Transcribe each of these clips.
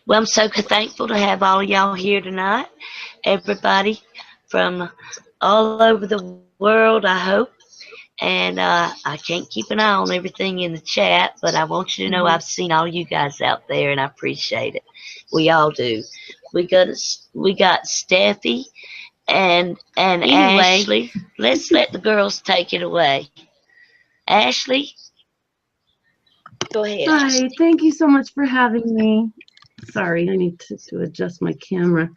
Well, I'm so thankful to have all of y'all here tonight. Everybody from all over the world, I hope. And I can't keep an eye on everything in the chat, but I want you to know I've seen all you guys out there, and I appreciate it. We all do. We got Steffi and Anyway, Ashley. Let's let the girls take it away. Ashley, go ahead. hi, thank you so much for having me. Sorry, I need to adjust my camera.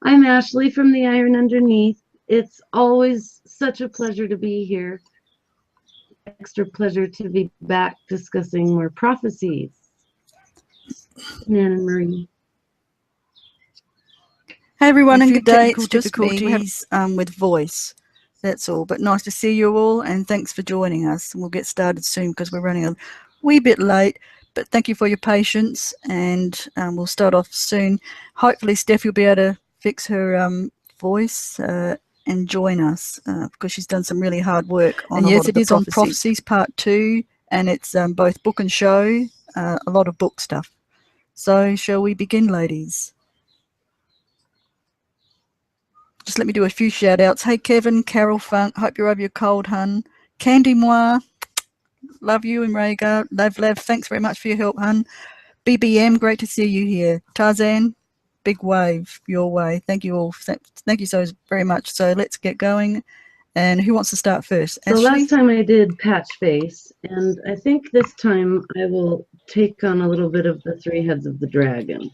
I'm Ashley from the Iron Underneath. It's always such a pleasure to be here. Extra pleasure to be back discussing more prophecies. Nan and Marie. Hey everyone, and good day. It's just me with voice. That's all. But nice to see you all, and thanks for joining us. We'll get started soon because we're running a wee bit late. But thank you for your patience, and we'll start off soon. Hopefully, Steph will be able to fix her voice and join us because she's done some really hard work on. And yes, it is on Prophecies Part 2, and it's both book and show, a lot of book stuff. So, shall we begin, ladies? Just let me do a few shout outs. Hey Kevin, Carol Funk, hope you're over your cold, hun. Candy Moi, love you. And Rhaegar, Lev, thanks very much for your help, hun. BBM, great to see you here. Tarzan, big wave your way. Thank you all. Thank you so very much. So let's get going. And who wants to start first? So Ashley? last time I did patch face, and I think this time I will take on a little bit of the three heads of the dragon.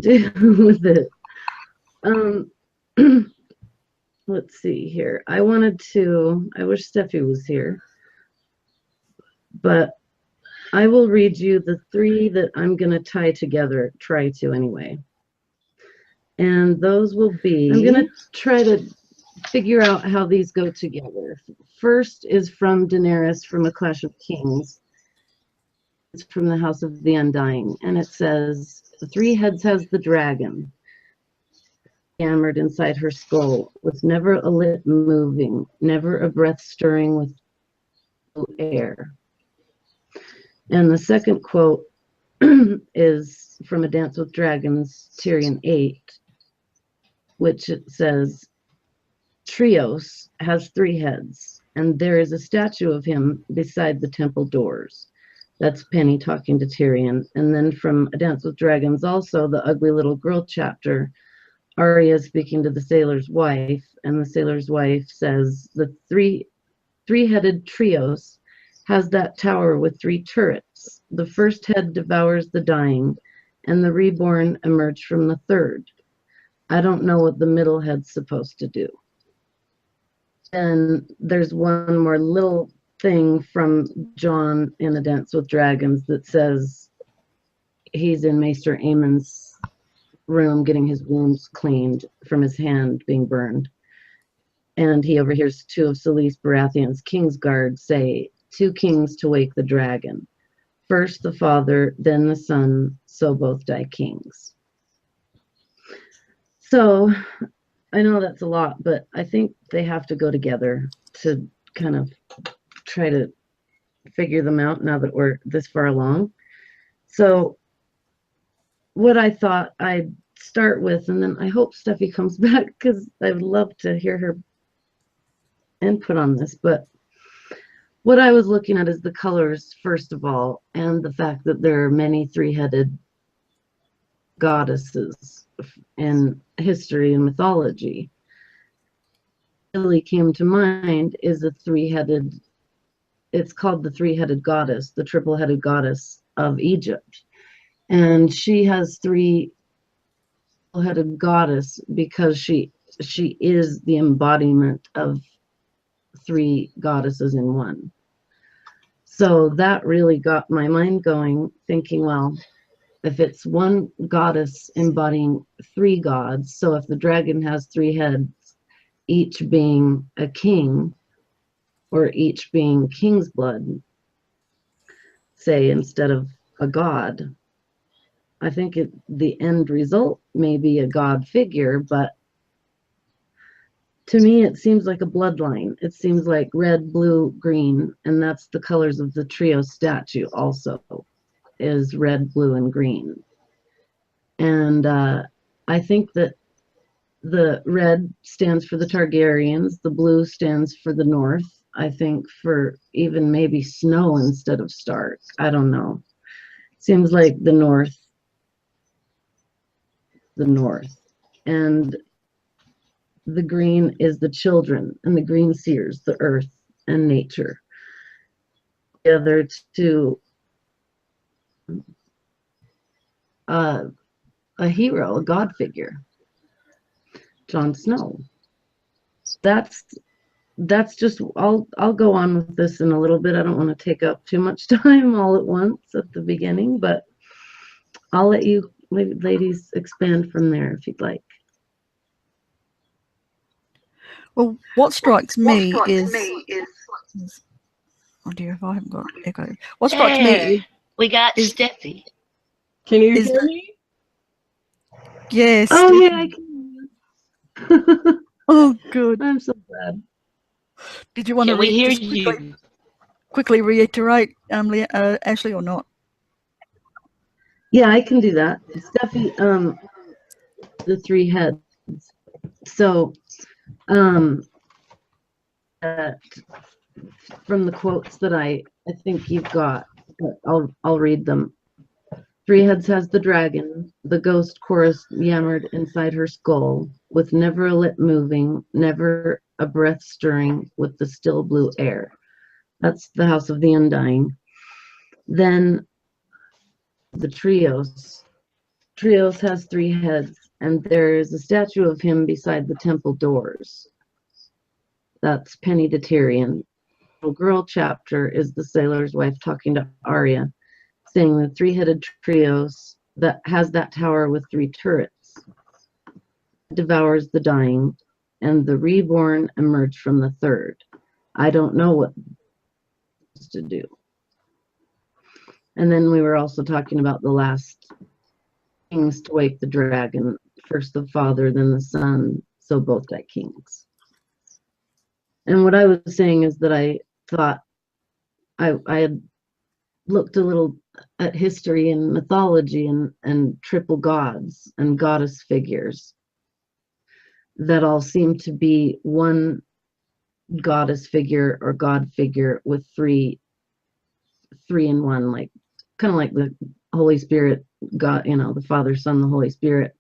With it. Let's see here. I wish Steffi was here, but I will read you the three that I'm going to try to anyway. And those will be, I'm going to try to figure out how these go together. First is from Daenerys from A Clash of Kings. It's from the House of the Undying, and it says, the three heads has the dragon, hammered inside her skull, with never a lip moving, never a breath stirring with no air. And the second quote is from A Dance with Dragons, Tyrion 8, which it says, Trios has three heads, and there is a statue of him beside the temple doors. That's Penny talking to Tyrion. And then from A Dance with Dragons, also the Ugly Little Girl chapter, Arya speaking to the sailor's wife, and the sailor's wife says, the three-headed Trios has that tower with three turrets. The first head devours the dying, and the reborn emerge from the third. I don't know what the middle head's supposed to do. And there's one more little thing from Jon in A Dance with Dragons that says he's in Maester Aemon's room getting his wounds cleaned from his hand being burned. And he overhears two of Selyse Baratheon's Kingsguard say, 2 kings to wake the dragon. First the father, then the son, so both die kings. So I know that's a lot, but I think they have to go together to kind of try to figure them out now that we're this far along. So what I thought I'd start with, and then I hope Steffi comes back because I would love to hear her input on this, but what I was looking at is the colors, first of all, and the fact that there are many three-headed goddesses in history and mythology. What really came to mind is a three-headed, it's called the three-headed goddess, the triple-headed goddess of Egypt. And she has three-headed goddess because she is the embodiment of three goddesses in one. So that really got my mind going, thinking, well, if it's one goddess embodying three gods, so if the dragon has three heads, each being a king, or each being king's blood, say, instead of a god, I think the end result may be a god figure, but to me, it seems like a bloodline. It seems like red, blue, green, and that's the colors of the trio statue also. is red, blue, and green. And I think that the red stands for the Targaryens, the blue stands for the North. I think for even maybe Snow instead of Stark. I don't know. Seems like the North. And the green is the children, and the green seers, the earth and nature. The other two, a hero, a god figure, Jon Snow. That's just, I'll go on with this in a little bit. I don't want to take up too much time all at once at the beginning, but I'll let you ladies expand from there if you'd like. Well, what strikes me is oh dear, if I haven't got echo. What strikes me is we got Steffie. Can you hear me? Yes. Oh yeah, I can. Oh good. I'm so glad. Did you want Can to just quickly reiterate, Ashley, or not? Yeah, I can do that. Steffie, the three heads. So, from the quotes that I think you've got, I'll read them. Three heads has the dragon, the ghost chorus yammered inside her skull, with never a lip moving, never a breath stirring with the still blue air. That's the House of the Undying. Then the Trios. Trios has three heads, and there is a statue of him beside the temple doors. That's Penny the Tyrion. The little girl chapter is the sailor's wife talking to Arya, saying the three-headed Trios that has that tower with three turrets devours the dying, and the reborn emerge from the third. I don't know what to do. And then we were also talking about the last kings to wake the dragon, first the father, then the son, so both got kings. And what I was saying is that I thought I had looked a little at history and mythology and triple gods and goddess figures that all seem to be one goddess figure or god figure with three in one, like kind of like the Holy Spirit, God, the Father, Son, the Holy Spirit,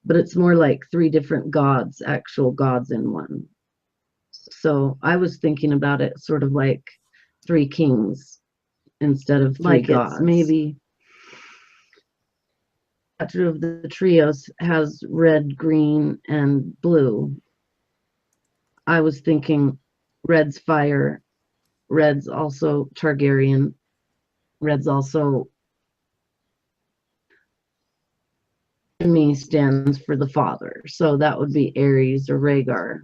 but it's more like three different gods, actual gods in one. So I was thinking about it sort of like three kings instead of three gods. Maybe the statue of the Trios has red, green, and blue. I was thinking red's fire, red's also Targaryen, red's also, to me, stands for the father. So that would be Ares or Rhaegar.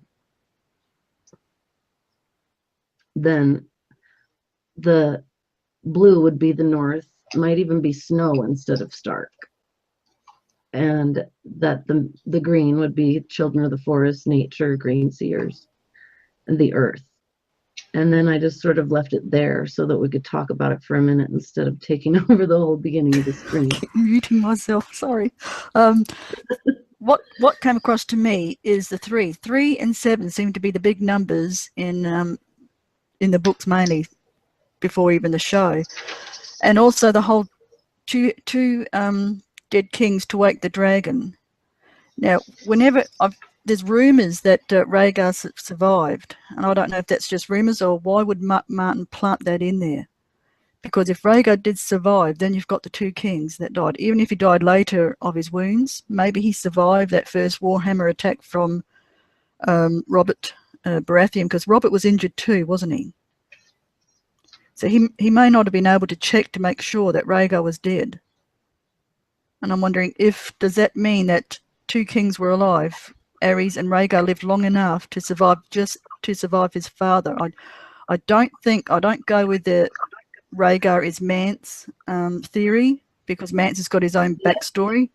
Then the blue would be the North, might even be Snow instead of Stark. And that the green would be children of the forest, nature, green seers, and the earth. And then I just sort of left it there so that we could talk about it for a minute instead of taking over the whole beginning of the screen. Muting myself, sorry. What came across to me is the 3 and 7 seem to be the big numbers in the books, mainly before even the show, and also the whole two dead kings to wake the dragon. Now, whenever there's rumours that Rhaegar survived, and I don't know if that's just rumours or why would Martin plant that in there? Because if Rhaegar did survive, then you've got the two kings that died. Even if he died later of his wounds, maybe he survived that first Warhammer attack from Robert Baratheon, because Robert was injured too, wasn't he? So he may not have been able to check to make sure that Rhaegar was dead. And I'm wondering, does that mean that two kings were alive? Ares and Rhaegar lived long enough to survive, just to survive his father. I don't go with the Rhaegar is Mance theory, because Mance has got his own backstory.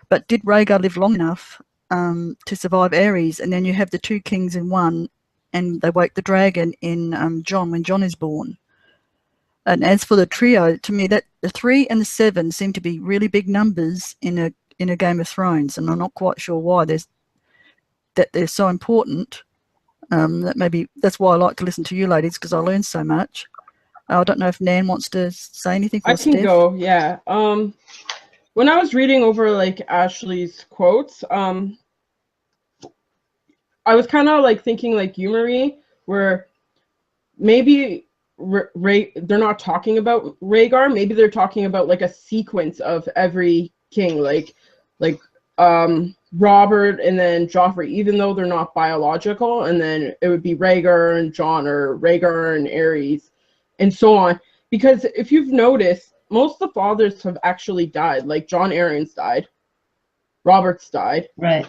But did Rhaegar live long enough to survive Ares? And then you have the two kings in one, and they wake the dragon in Jon, when Jon is born. And as for the trio, to me that the 3 and the 7 seem to be really big numbers in a Game of Thrones, and I'm not quite sure why they're so important. That maybe that's why I like to listen to you ladies, because I learn so much. I don't know if Nan wants to say anything. I can go, yeah. When I was reading over like Ashley's quotes, I was kind of like thinking like you, Marie, where maybe they're not talking about Rhaegar. Maybe they're talking about like a sequence of every king, like Robert and then Joffrey, even though they're not biological, and then it would be Rhaegar and Jon, or Rhaegar and Aerys, and so on. Because if you've noticed, most of the fathers have actually died. Like Jon Arryn's died, Robert's died. Right.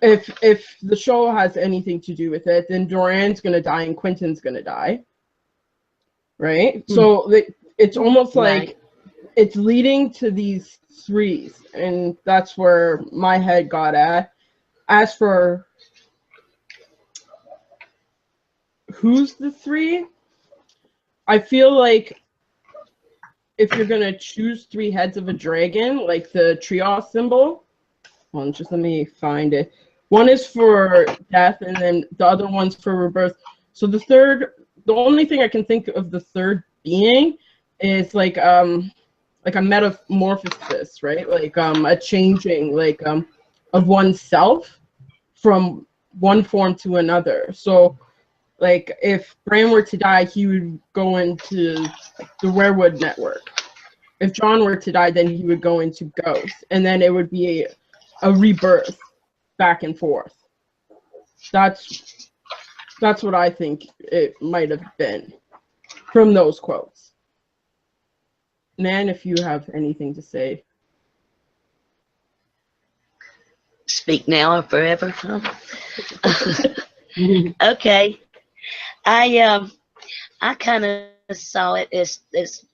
If the show has anything to do with it, then Doran's gonna die and Quentin's gonna die. Right? So it's almost like it's leading to these threes, and that's where my head got at. As for who's the 3, I feel like if you're gonna choose 3 heads of a dragon, like the trios symbol, hold on, just let me find it. One is for death, and then the other one's for rebirth. So the only thing I can think of the third being is like a metamorphosis, right? Like a changing, like of oneself from one form to another. So like if Bran were to die, he would go into the Werewood network. If Jon were to die, then he would go into Ghost, and then it would be a rebirth back and forth. That's what I think it might have been from those quotes. Nan, if you have anything to say. Speak now or forever, huh? Okay. I kind of saw it as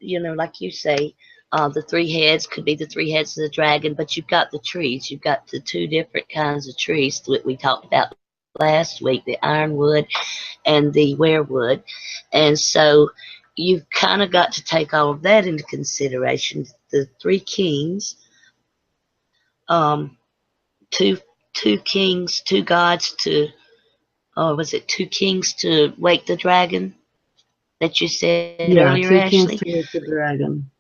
like you say, the 3 heads could be the 3 heads of the dragon, but you've got the trees. You've got the 2 different kinds of trees that we talked about last week, the ironwood and the werewood. And so you've kind of got to take all of that into consideration. The 3 kings, 2 kings, 2 gods to, or was it 2 kings to wake the dragon that you said earlier, 2 Ashley? kings to wake the dragon.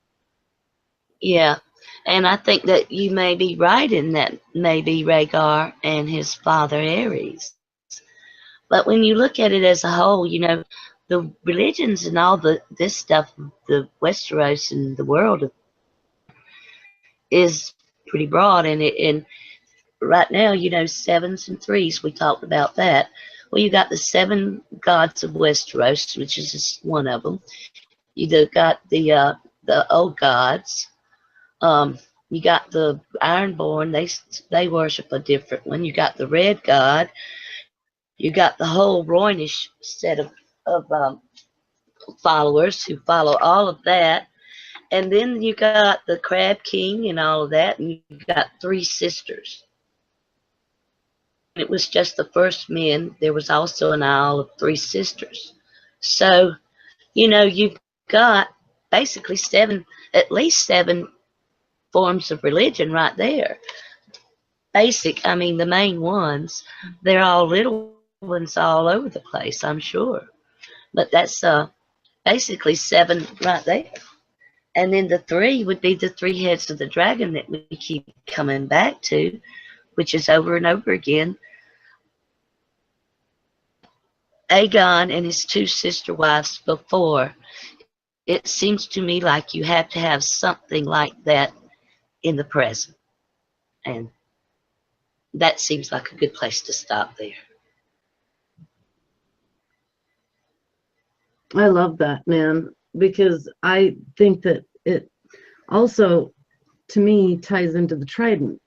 Yeah, and I think that you may be right in that maybe Rhaegar and his father Aerys. But when you look at it as a whole, the religions and all this stuff, the Westeros and the world is pretty broad, and right now, 7s and 3s, we talked about that. Well, you got the 7 gods of Westeros, which is just one of them. You got the old gods. You got the Ironborn. They worship a different one. You got the Red God. You got the whole Roynish set of followers who follow all of that. And then you got the Crab King and all of that. And you got 3 sisters. It was just the first men. There was also an Isle of 3 sisters. So, you've got basically at least 7 forms of religion right there. The main ones, they're all little ones all over the place, I'm sure. But that's basically 7 right there. And then the 3 would be the 3 heads of the dragon that we keep coming back to, which is over and over again. Aegon and his 2 sister wives before. It seems to me like you have to have something like that in the present. And that seems like a good place to stop there. I love that, man, because I think that it also, to me, ties into the trident.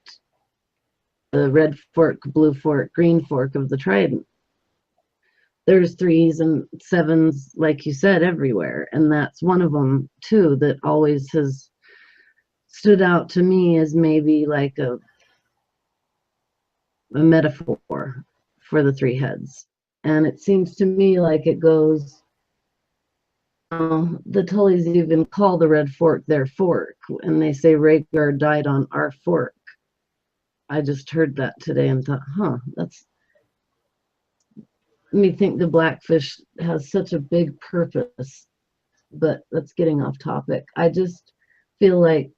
The red fork, blue fork, green fork of the trident. There's 3s and 7s, like you said, everywhere. And that's one of them, too, that always has stood out to me as maybe like a metaphor for the 3 heads. And it seems to me like it goes The Tullys even call the Red Fork their fork, and they say Rhaegar died on our fork. I just heard that today and thought, that's me think the Blackfish has such a big purpose. But that's getting off topic. I just feel like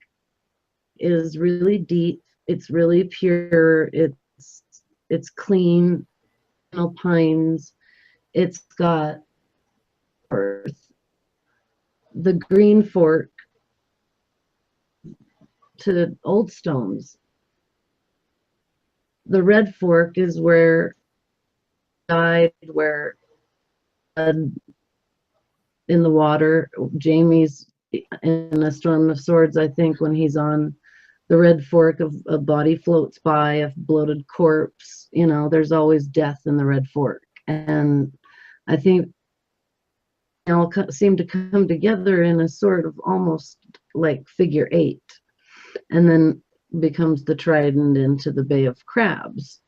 it is really deep. It's really pure. It's clean. Pines. It's got earth. The Green Fork to Old Stones. The Red Fork is where died, where in the water. Jaime's in A Storm of Swords, I think, when he's on the Red Fork, a body floats by, a bloated corpse. There's always death in the Red Fork. And I think they all seem to come together in a sort of almost like figure 8. And then becomes the trident into the Bay of Crabs.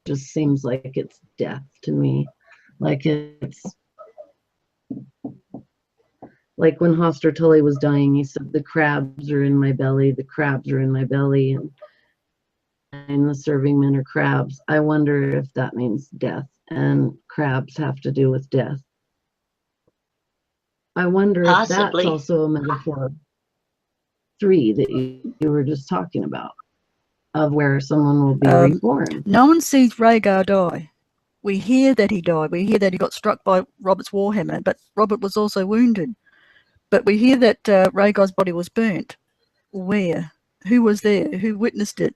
Just seems like it's death to me. Like it's like when Hoster Tully was dying, he said, "The crabs are in my belly, the crabs are in my belly, and the serving men are crabs." I wonder if that means death, and crabs have to do with death. I wonder if that's also a metaphor 3 that you were just talking about, of where someone will be reborn. No one sees Rhaegar die. We hear that he died. We hear that he got struck by Robert's warhammer, but Robert was also wounded. But we hear that Rhaegar's body was burnt. Where? Who was there? Who witnessed it?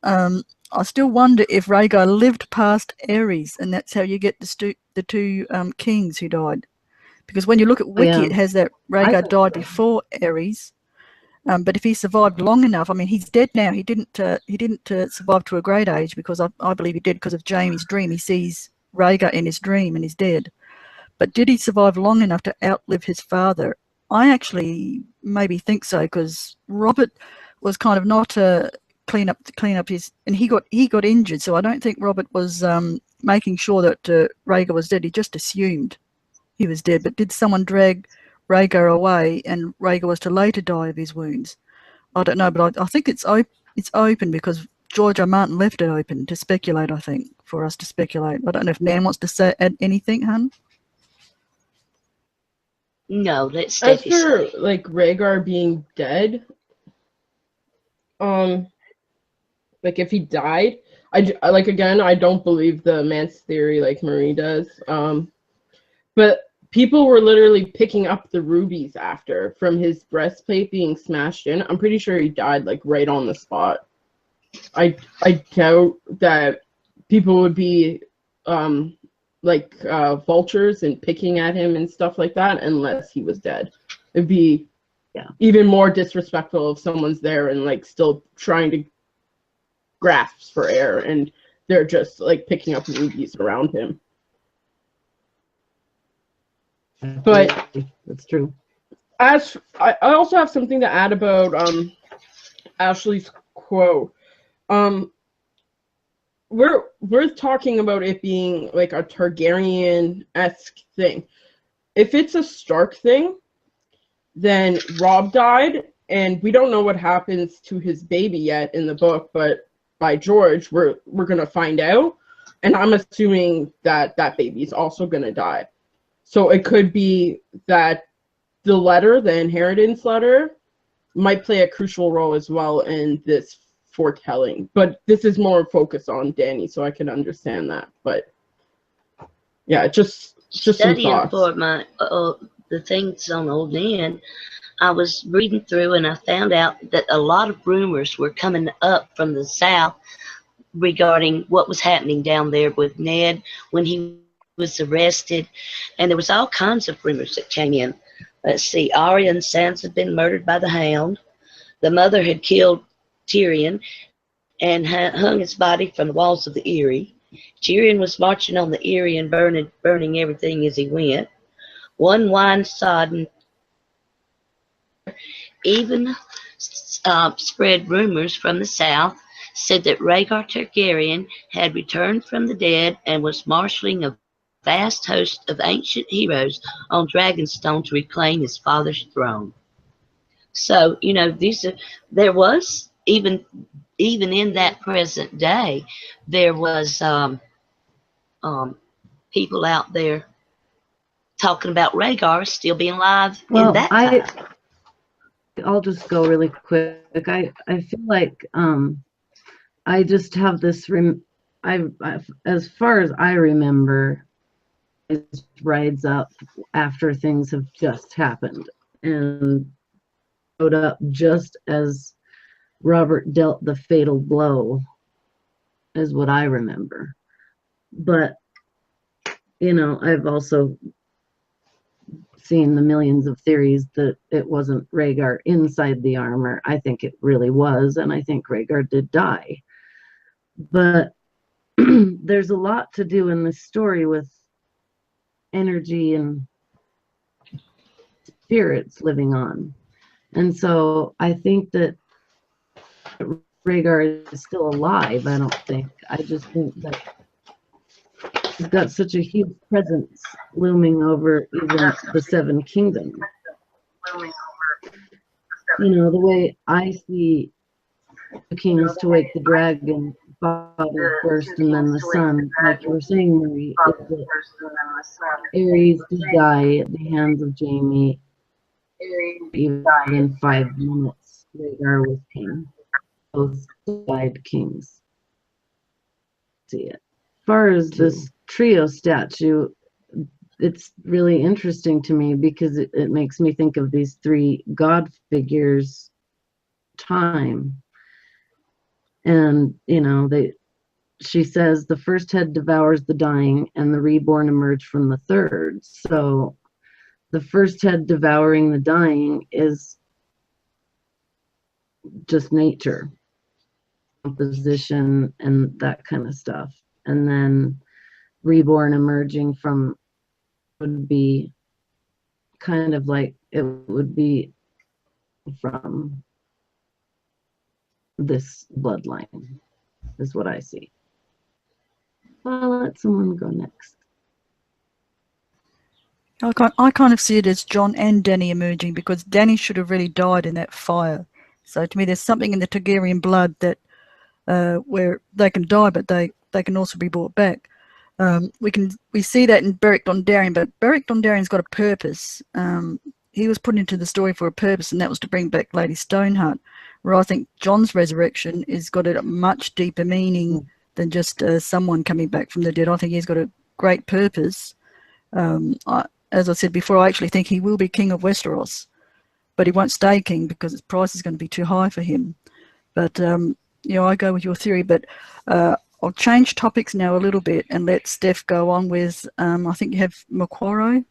I still wonder if Rhaegar lived past Aerys, and that's how you get the two kings who died. Because when you look at Wiki, it has that Rhaegar died before Aerys. But if he survived long enough, I mean, he's dead now. He didn't survive to a great age, because I believe he did because of Jaime's dream. He sees Rhaegar in his dream and he's dead. But did he survive long enough to outlive his father? I actually maybe think so, because Robert was kind of not clean up his, and he got injured. So I don't think Robert was making sure that Rhaegar was dead. He just assumed he was dead. But did someone drag Rhaegar away, and Rhaegar was to later die of his wounds? I don't know, but I think it's open because George R. Martin left it open to speculate. I think for us to speculate. I don't know if Nan wants to add anything, hun. No, let's Steffie say. As for like Rhaegar being dead, like if he died, I don't believe the Mance theory like Marie does. But people were literally picking up the rubies after from his breastplate being smashed in. I'm pretty sure he died like right on the spot. I doubt that people would be vultures and picking at him and stuff like that unless he was dead. It'd be even more disrespectful if someone's there and like still trying to grasp for air and they're just like picking up rubies around him. But that's true. As I also have something to add about Ashley's quote. We're talking about it being like a Targaryen-esque thing. If it's a Stark thing, then Robb died, and we don't know what happens to his baby yet in the book, but by George, we're gonna find out, and I'm assuming that that baby is also gonna die. So it could be that the letter, the inheritance letter, might play a crucial role as well in this foretelling. But this is more focused on Dany, so I can understand that. But yeah, just some thoughts. For my the things on Old Nan, I was reading through and I found out that a lot of rumors were coming up from the south regarding what was happening down there with Ned when he was arrested, and there was all kinds of rumors that came in. Let's see, Arya and Sansa had been murdered by the Hound. The mother had killed Tyrion and hung his body from the walls of the Eyrie. Tyrion was marching on the Eyrie and burning everything as he went. One wine-sodden even spread rumors from the south, said that Rhaegar Targaryen had returned from the dead and was marshalling a vast host of ancient heroes on Dragonstone to reclaim his father's throne. So, you know, there was even in that present day, there was um, people out there talking about Rhaegar still being alive in Well, that time. I'll just go really quick. I feel like I just have this as far as I remember, it rides up after things have just happened and showed up just as Robert dealt the fatal blow, is what I remember. But you know, I've also seen the millions of theories that it wasn't Rhaegar inside the armor. I think it really was, and I think Rhaegar did die. But there's a lot to do in this story with energy and spirits living on. And so I think that Rhaegar is still alive, I don't think. I just think that he's got such a huge presence looming over even the Seven Kingdoms. You know, the way I see the kings to wake the dragon father first and then the son, like you were saying, Marie, is that Ares did die at the hands of Jaime. Even in 5 minutes, Rhaegar was king. Both died kings. See it. As far as this trio statue, it's really interesting to me because it makes me think of these 3 god figures time. And you know, she says the first head devours the dying and the reborn emerge from the third. So the first head devouring the dying is just nature, composition, and that kind of stuff. And then reborn emerging from would be kind of like it would be from this bloodline, is what I see. I'll let someone go next. I kind of see it as Jon and Dany emerging, because Dany should have really died in that fire. So to me, there's something in the Targaryen blood that where they can die, but they can also be brought back. We see that in Beric Dondarrion, but Beric Dondarrion's got a purpose. He was put into the story for a purpose, and that was to bring back Lady Stoneheart. Where I think Jon's resurrection has got a much deeper meaning than just someone coming back from the dead. I think he's got a great purpose. As I said before, I actually think he will be king of Westeros, but he won't stay king because his price is going to be too high for him. But you know, I go with your theory, but I'll change topics now a little bit and let Steph go on with, I think you have Maquaro.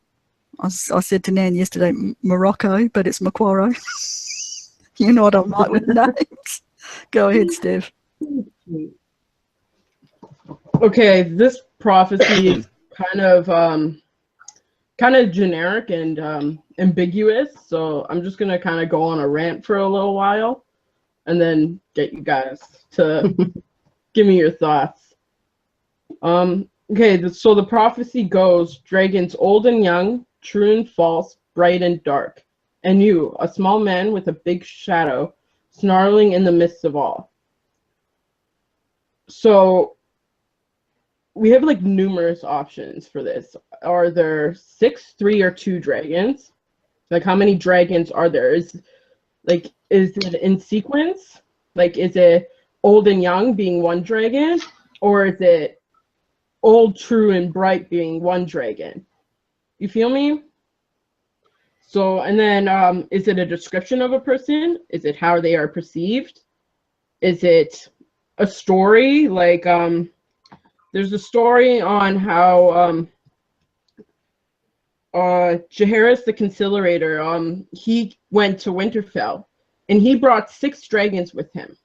I said to Nan yesterday, Morocco, but it's Maquaro. You know what I'm like with names. Go ahead, Steph. Okay, this prophecy is kind of generic and ambiguous, so I'm just gonna kind of go on a rant for a little while and then get you guys to give me your thoughts. Okay, so the prophecy goes: dragons old and young, true and false, bright and dark, and you, a small man with a big shadow, snarling in the midst of all. So we have like numerous options for this. Are there 6, 3, or 2 dragons? Like, how many dragons are there? Is it in sequence? Like, is it old and young being 1 dragon, or is it old, true, and bright being 1 dragon? You feel me? So, and then is it a description of a person? Is it how they are perceived? Is it a story? Like, there's a story on how Jaehaerys the Conciliator, he went to Winterfell, and he brought 6 dragons with him.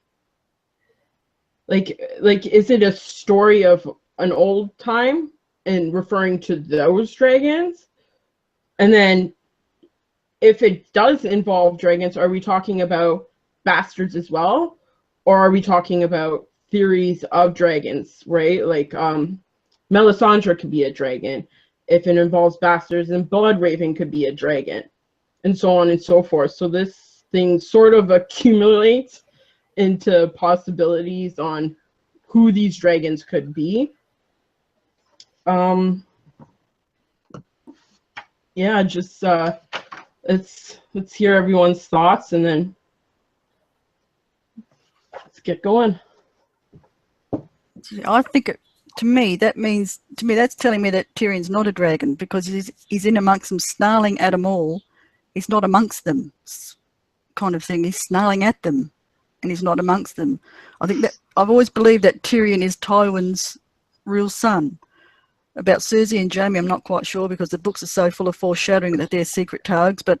Like, is it a story of an old time and referring to those dragons? And then, if it does involve dragons, are we talking about bastards as well? Or are we talking about theories of dragons, right? Like, Melisandre could be a dragon. If it involves bastards, then Bloodraven could be a dragon, and so on and so forth. So this thing sort of accumulates into possibilities on who these dragons could be. Yeah, just let's hear everyone's thoughts, and then let's get going. I think to me that's telling me that Tyrion's not a dragon, because he's in amongst them, snarling at them all. He's not amongst them, kind of thing. He's snarling at them, and he's not amongst them. I think that I've always believed that Tyrion is Tywin's real son. About Cersei and Jaime, I'm not quite sure, because the books are so full of foreshadowing that they're secret targs. But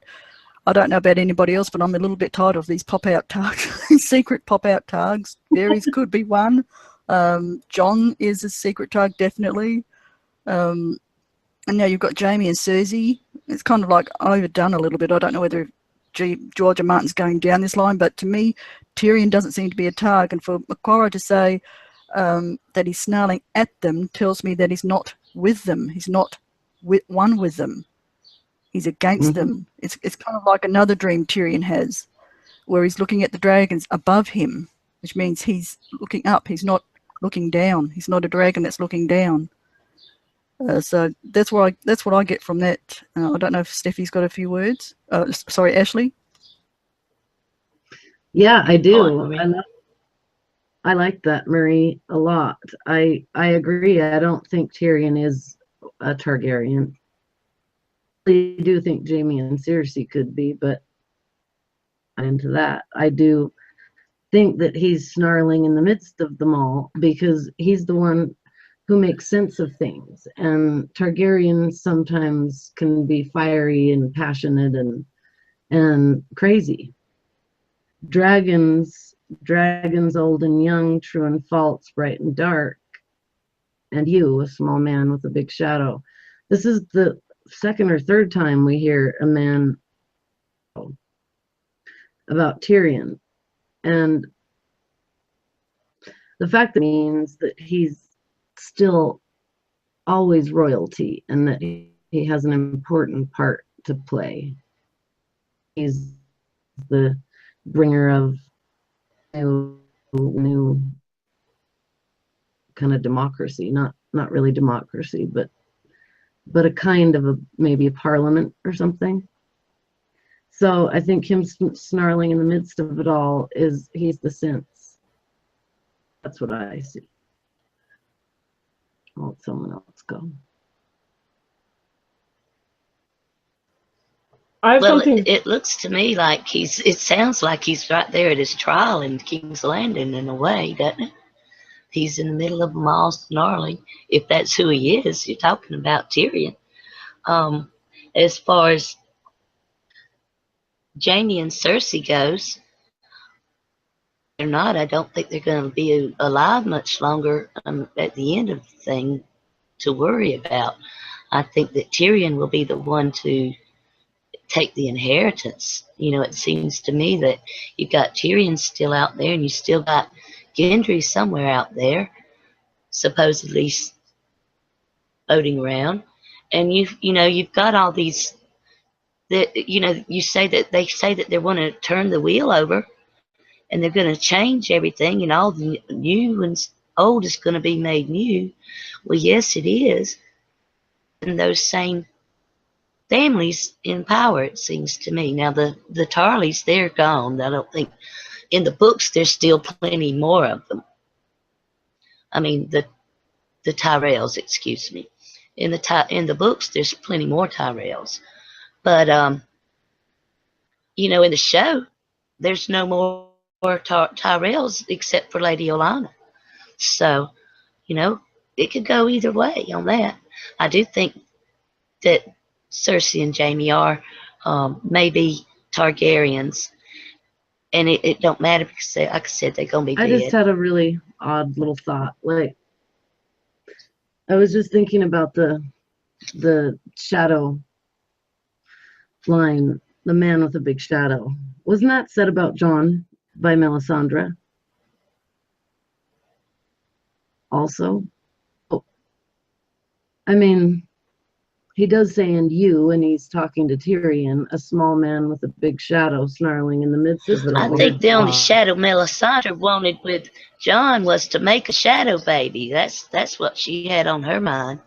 I don't know about anybody else, but I'm a little bit tired of these pop-out targs, secret pop-out targs. Varys could be one. Jon is a secret targ, definitely. And now you've got Jaime and Cersei. It's kind of like overdone a little bit. I don't know whether George R. Martin's going down this line, but to me, Tyrion doesn't seem to be a targ. And for Macquarie to say that he's snarling at them tells me that he's not with them. He's not one with them. He's against them. It's kind of like another dream Tyrion has, where he's looking at the dragons above him, which means he's looking up. He's not looking down. He's not a dragon that's looking down. So that's what I get from that. I don't know if Steffie's got a few words. Sorry, Ashley. Yeah, I do. I like that, Marie, a lot. I agree. I don't think Tyrion is a Targaryen. I do think Jaime and Cersei could be, but I'm into that. I do think that he's snarling in the midst of them all, because he's the one who makes sense of things. And Targaryens sometimes can be fiery and passionate and crazy. Dragons old and young, true and false, bright and dark, and you, a small man with a big shadow. This is the second or third time we hear a man about Tyrion, and the fact that means that he's still always royalty, and that he has an important part to play. He's the bringer of new kind of democracy, not really democracy, but a kind of maybe a parliament or something. So I think him snarling in the midst of it all he's the sense. That's what I see. I'll let someone else go. It looks to me like it sounds like he's right there at his trial in King's Landing in a way, doesn't it? He's in the middle of them all snarling. If that's who he is, you're talking about Tyrion. As far as Jaime and Cersei goes, they're not. I don't think they're going to be alive much longer at the end of the thing to worry about. I think that Tyrion will be the one to take the inheritance. You know, it seems to me that you've got Tyrion still out there, and you still got Gendry somewhere out there, supposedly floating around, and you've got all these that they say that they want to turn the wheel over, and they're going to change everything, and all the new and old is going to be made new. Well, yes, it is, and those same families in power, it seems to me. Now the Tarleys, they're gone. I don't think in the books there's still plenty more of them. I mean the Tyrells, excuse me. In the books there's plenty more Tyrells, but in the show there's no more Tyrells except for Lady Olenna. So it could go either way on that. I do think that Cersei and Jaime are maybe Targaryens, and it don't matter because like I said, they're gonna be dead. I just had a really odd little thought. Like, I was just thinking about the shadow line, the man with a big shadow. Wasn't that said about Jon by I mean, he does say "and you," and he's talking to Tyrion, a small man with a big shadow snarling in the midst of it I all. think the only shadow Melisandre wanted with John was to make a shadow baby. That's what she had on her mind.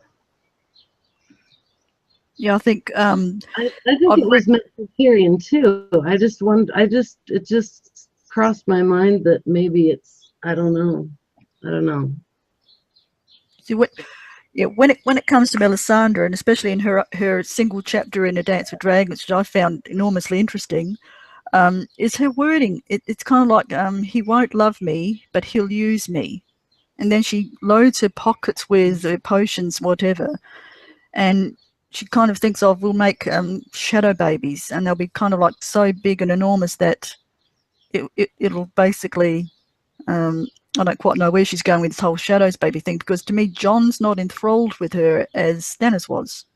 Yeah, I think I think it was meant for Tyrion too. It just crossed my mind that maybe it's, I don't know. see when it comes to Melisandre, and especially in her single chapter in A Dance with Dragons, which I found enormously interesting, is her wording. It's kind of like, he won't love me, but he'll use me. And then she loads her pockets with potions, whatever. And she kind of thinks of, we'll make shadow babies, and they'll be kind of like so big and enormous that it'll basically, I don't quite know where she's going with this whole shadows baby thing, because to me, John's not enthralled with her as Stannis was.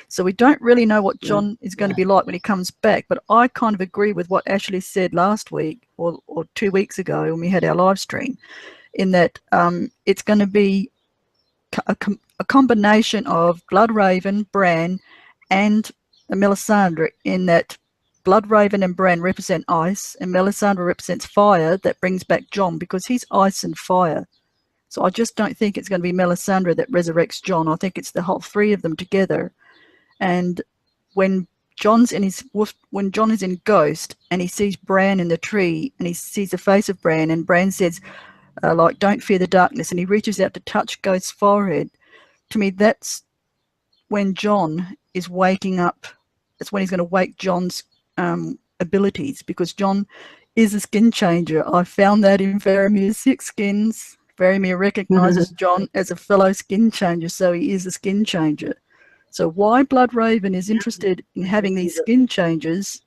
So we don't really know what John is going to be like when he comes back. But I kind of agree with what Ashley said last week or 2 weeks ago when we had our live stream, in that it's going to be a combination of Bloodraven, Bran, and Melisandre, in that Bloodraven and Bran represent ice, and Melisandre represents fire. That brings back John, because he's ice and fire. So I just don't think it's going to be Melisandre that resurrects John. I think it's the whole three of them together. And when John is in Ghost and he sees Bran in the tree and he sees the face of Bran, and Bran says, like, don't fear the darkness, and he reaches out to touch Ghost's forehead, to me, that's when John is waking up. That's when he's going to wake John's abilities, because John is a skin changer. I found that in Faramir's Six Skins. Faramir recognizes John as a fellow skin changer, so he is a skin changer. So why Bloodraven is interested in having these skin changes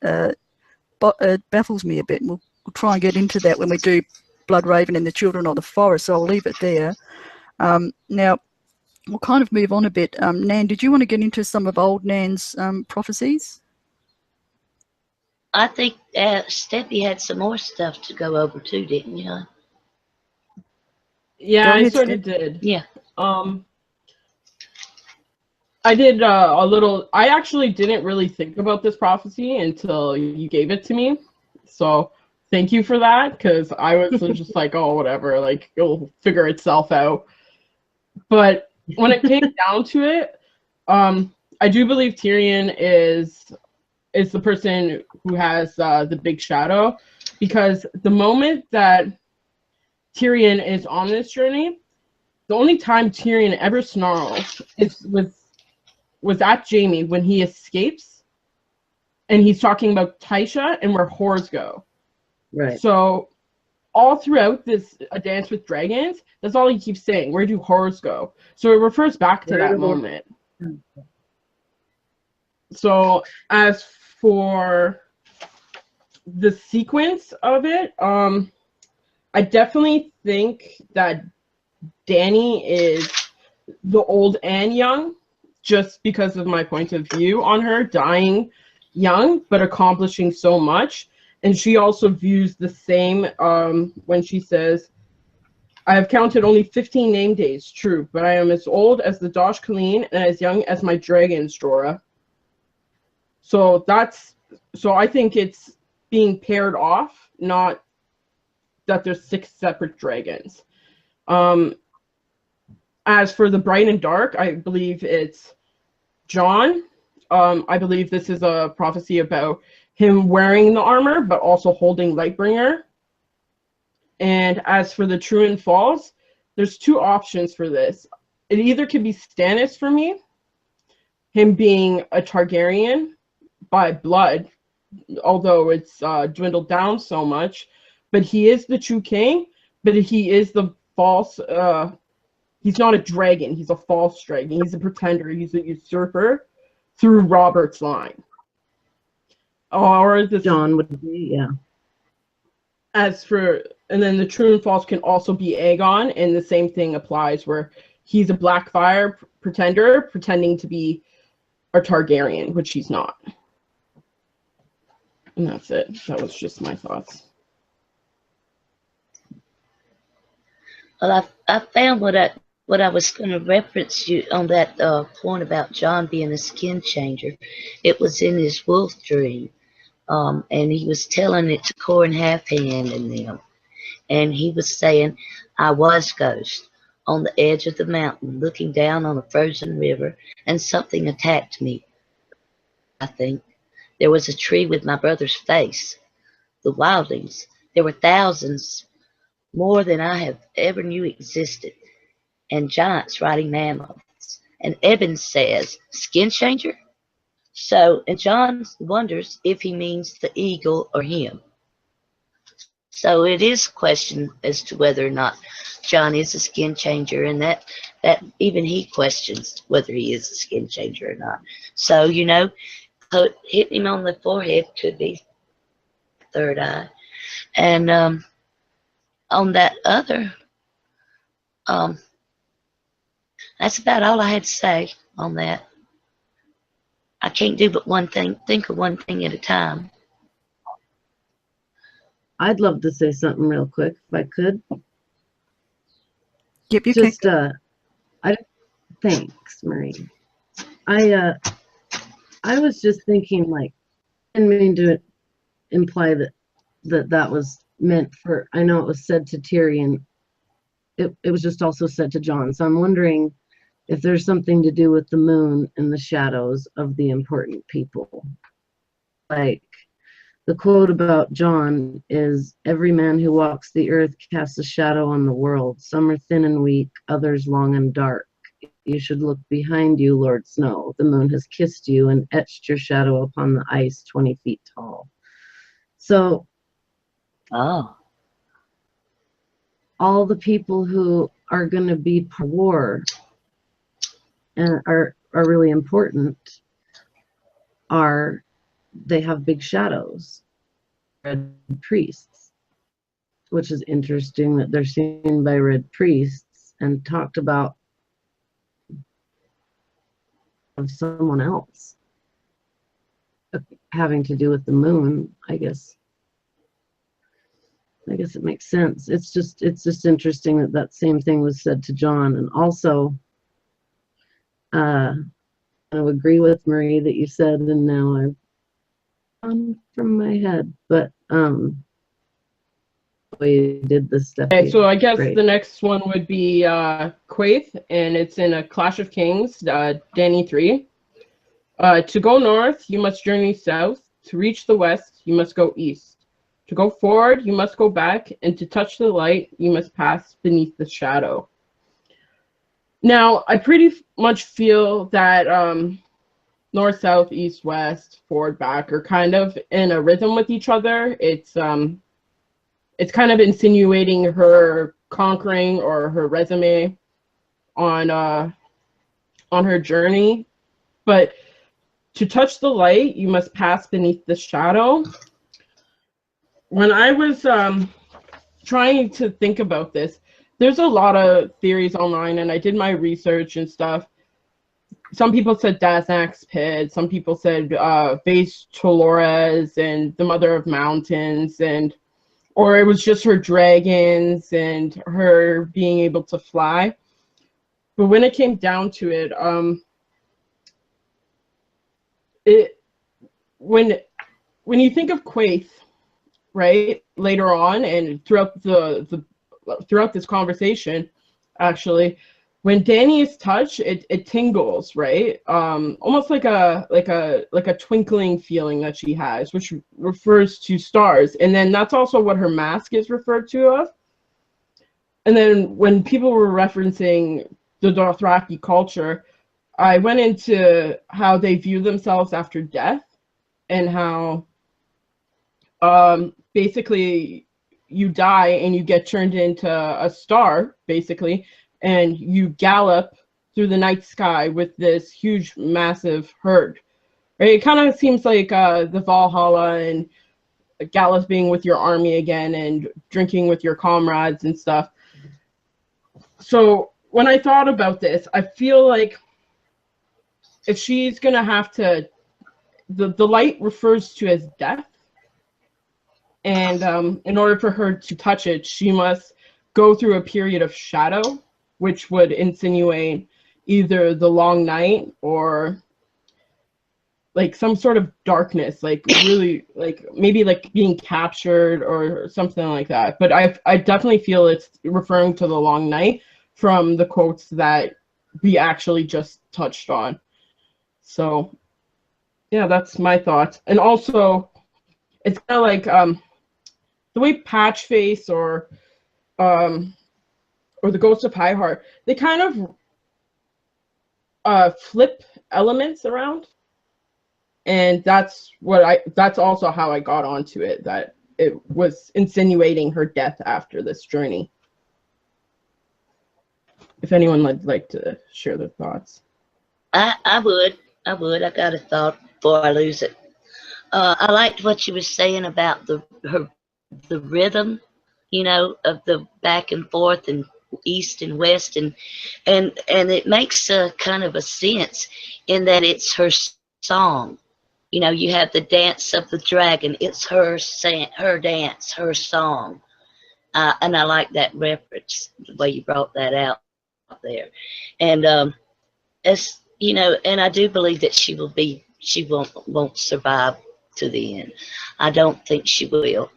baffles me a bit. We'll try and get into that when we do Bloodraven and the Children of the Forest, so I'll leave it there. Now, we'll kind of move on a bit. Nan, did you want to get into some of old Nan's prophecies? I think Steffie had some more stuff to go over too, didn't you? Yeah, ahead, I sort Steph. of did. Yeah. I did a little. I actually didn't really think about this prophecy until you gave it to me. So thank you for that, because I was just like, oh, whatever, like, it'll figure itself out. But when it came down to it, I do believe Tyrion is the person who has the big shadow, because the moment that Tyrion is on this journey, the only time Tyrion ever snarls is was at Jaime when he escapes, and he's talking about Tysha and where whores go. Right. So all throughout this A Dance with Dragons, that's all he keeps saying. Where do whores go? So it refers back to that moment. So as for the sequence of it, I definitely think that Dany is the old and young, just because of my point of view on her, dying young but accomplishing so much. And she also views the same when she says, I have counted only 15 name days, true, but I am as old as the Dosh Kalin and as young as my dragons, Jorah. So I think it's being paired off, not that there's 6 separate dragons. As for the bright and dark, I believe it's Jon. I believe this is a prophecy about him wearing the armor, but also holding Lightbringer. And as for the true and false, there's 2 options for this. It either could be Stannis for me, him being a Targaryen by blood, although it's dwindled down so much, but he is the true king, but he is the false, he's not a dragon, he's a false dragon, he's a pretender, he's a usurper through Robert's line. Or the John would be, yeah. As for, and then the true and false can also be Aegon, and the same thing applies where he's a Blackfire pretender pretending to be a Targaryen, which he's not. And that's it. That was just my thoughts. Well, I found what what I was going to reference you on that point about John being a skin changer. It was in his wolf dream, and he was telling it to Corn Half Hand and them, and he was saying, "I was Ghost on the edge of the mountain, looking down on a frozen river, and something attacked me. I think there was a tree with my brother's face. The wildlings. There were thousands, more than I have ever knew existed, and giants riding mammoths. And Eben says, skin changer? So, and John wonders if he means the eagle or him. So it is a question as to whether or not John is a skin changer, and that even he questions whether he is a skin changer or not. So, hit him on the forehead could be third eye. And on that other, that's about all I had to say on that. I can't do but one thing, think of one thing at a time. I'd love to say something real quick if I could. Yep, you Just can. Thanks, Marie. I was just thinking, like, I didn't mean to imply that was meant for, I know it was said to Tyrion. It was just also said to John. So I'm wondering if there's something to do with the moon and the shadows of the important people. Like, the quote about John is, "Every man who walks the earth casts a shadow on the world. Some are thin and weak, others long and dark. You should look behind you, Lord Snow. The moon has kissed you and etched your shadow upon the ice 20 feet tall." So, all the people who are going to be for war and are really important they have big shadows. Red priests, which is interesting that they're seen by red priests and talked about of someone else having to do with the moon. I guess it makes sense. It's just interesting that same thing was said to John. And also, I agree with Marie that you said, and now I've gone from my head, but we did this stuff. Okay, so I guess the next one would be Quaithe, and it's in A Clash of Kings, Dany 3. To go north, you must journey south. To reach the west, you must go east. To go forward, you must go back, and to touch the light, you must pass beneath the shadow. Now, I pretty much feel that north, south, east, west, forward, back are kind of in a rhythm with each other. It's kind of insinuating her conquering or her resume on her journey. But to touch the light, you must pass beneath the shadow. When I was trying to think about this, there's a lot of theories online, and I did my research and stuff. Some people said Daznak's pit. Some people said Vase Dolores and the Mother of Mountains, or it was just her dragons and her being able to fly. But when it came down to it, when you think of Quaithe, right, later on and throughout throughout this conversation, actually, when Dany is touched, it tingles, right? Almost like a twinkling feeling that she has, which refers to stars. And then that's also what her mask is referred to of. And then when people were referencing the Dothraki culture, I went into how they view themselves after death, and how basically you die and you get turned into a star, basically, and you gallop through the night sky with this huge, massive herd. Right? It kind of seems like the Valhalla and galloping with your army again and drinking with your comrades and stuff. So when I thought about this, I feel like if she's going to have to, the light refers to as death. And in order for her to touch it, she must go through a period of shadow which would insinuate either the long night or like some sort of darkness, like really, like maybe like being captured or something like that. But I definitely feel it's referring to the long night from the quotes that we actually just touched on. So yeah, that's my thoughts. And also it's kind of like the way Patchface or the Ghost of High Heart, they kind of flip elements around. And that's also how I got onto it, that it was insinuating her death after this journey. If anyone would like to share their thoughts. I would. I got a thought before I lose it. I liked what you were saying about the rhythm, you know, of the back and forth and east and west, and it makes a kind of a sense in that it's her song. You know, you have the dance of the dragon. It's her dance, her song, and I like that reference, the way you brought that out there. And as you know, and I do believe that she won't survive to the end. I don't think she will.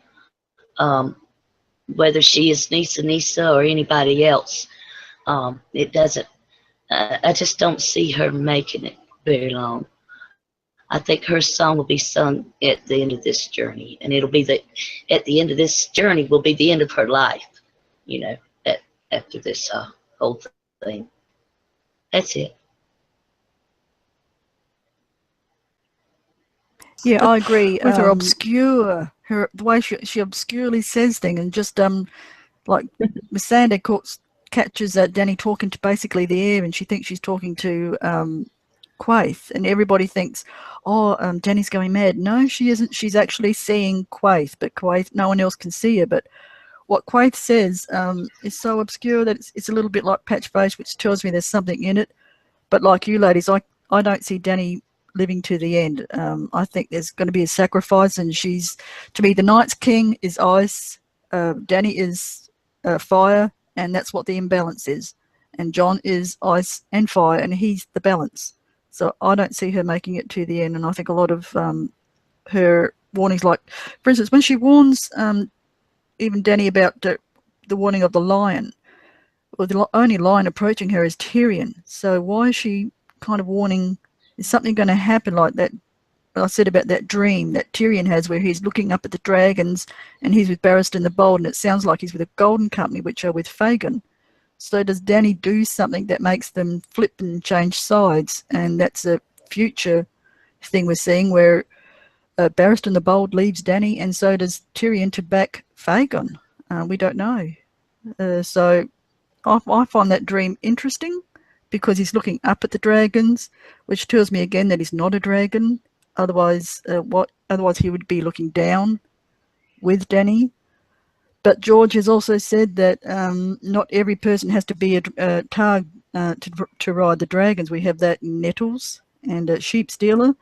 Whether she is Nisa or anybody else, it doesn't. I just don't see her making it very long. I think her song will be sung at the end of this journey, and it'll be at the end of this journey will be the end of her life. You know, after this whole thing. That's it. Yeah, I agree. With her the way she obscurely says things, and just like Miss Sandy catches Danny talking to basically the air, and she thinks she's talking to Quaith, and everybody thinks, oh, Danny's going mad. No, she isn't. She's actually seeing Quaith, but Quaith, no one else can see her. But what Quaith says is so obscure that it's a little bit like Patchface, which tells me there's something in it. But like you ladies, I don't see Danny living to the end. I think there's going to be a sacrifice, and to me, the Night's King is ice, Danny is fire, and that's what the imbalance is. And John is ice and fire, and he's the balance. So I don't see her making it to the end, and I think a lot of her warnings, like, for instance, when she warns even Danny about the warning of the lion, well, the only lion approaching her is Tyrion. So why is she kind of warning, is something going to happen like that? I said about that dream that Tyrion has where he's looking up at the dragons and he's with Barristan the Bold, and it sounds like he's with a golden company, which are with Fagin. So does Danny do something that makes them flip and change sides? And that's a future thing we're seeing where Barristan the Bold leaves Danny, and so does Tyrion to back Fagin. We don't know. So I find that dream interesting because he's looking up at the dragons, which tells me again that he's not a dragon. Otherwise, otherwise he would be looking down with Danny. But George has also said that not every person has to be a Targ to ride the dragons. We have that in Nettles and Sheep Stealer.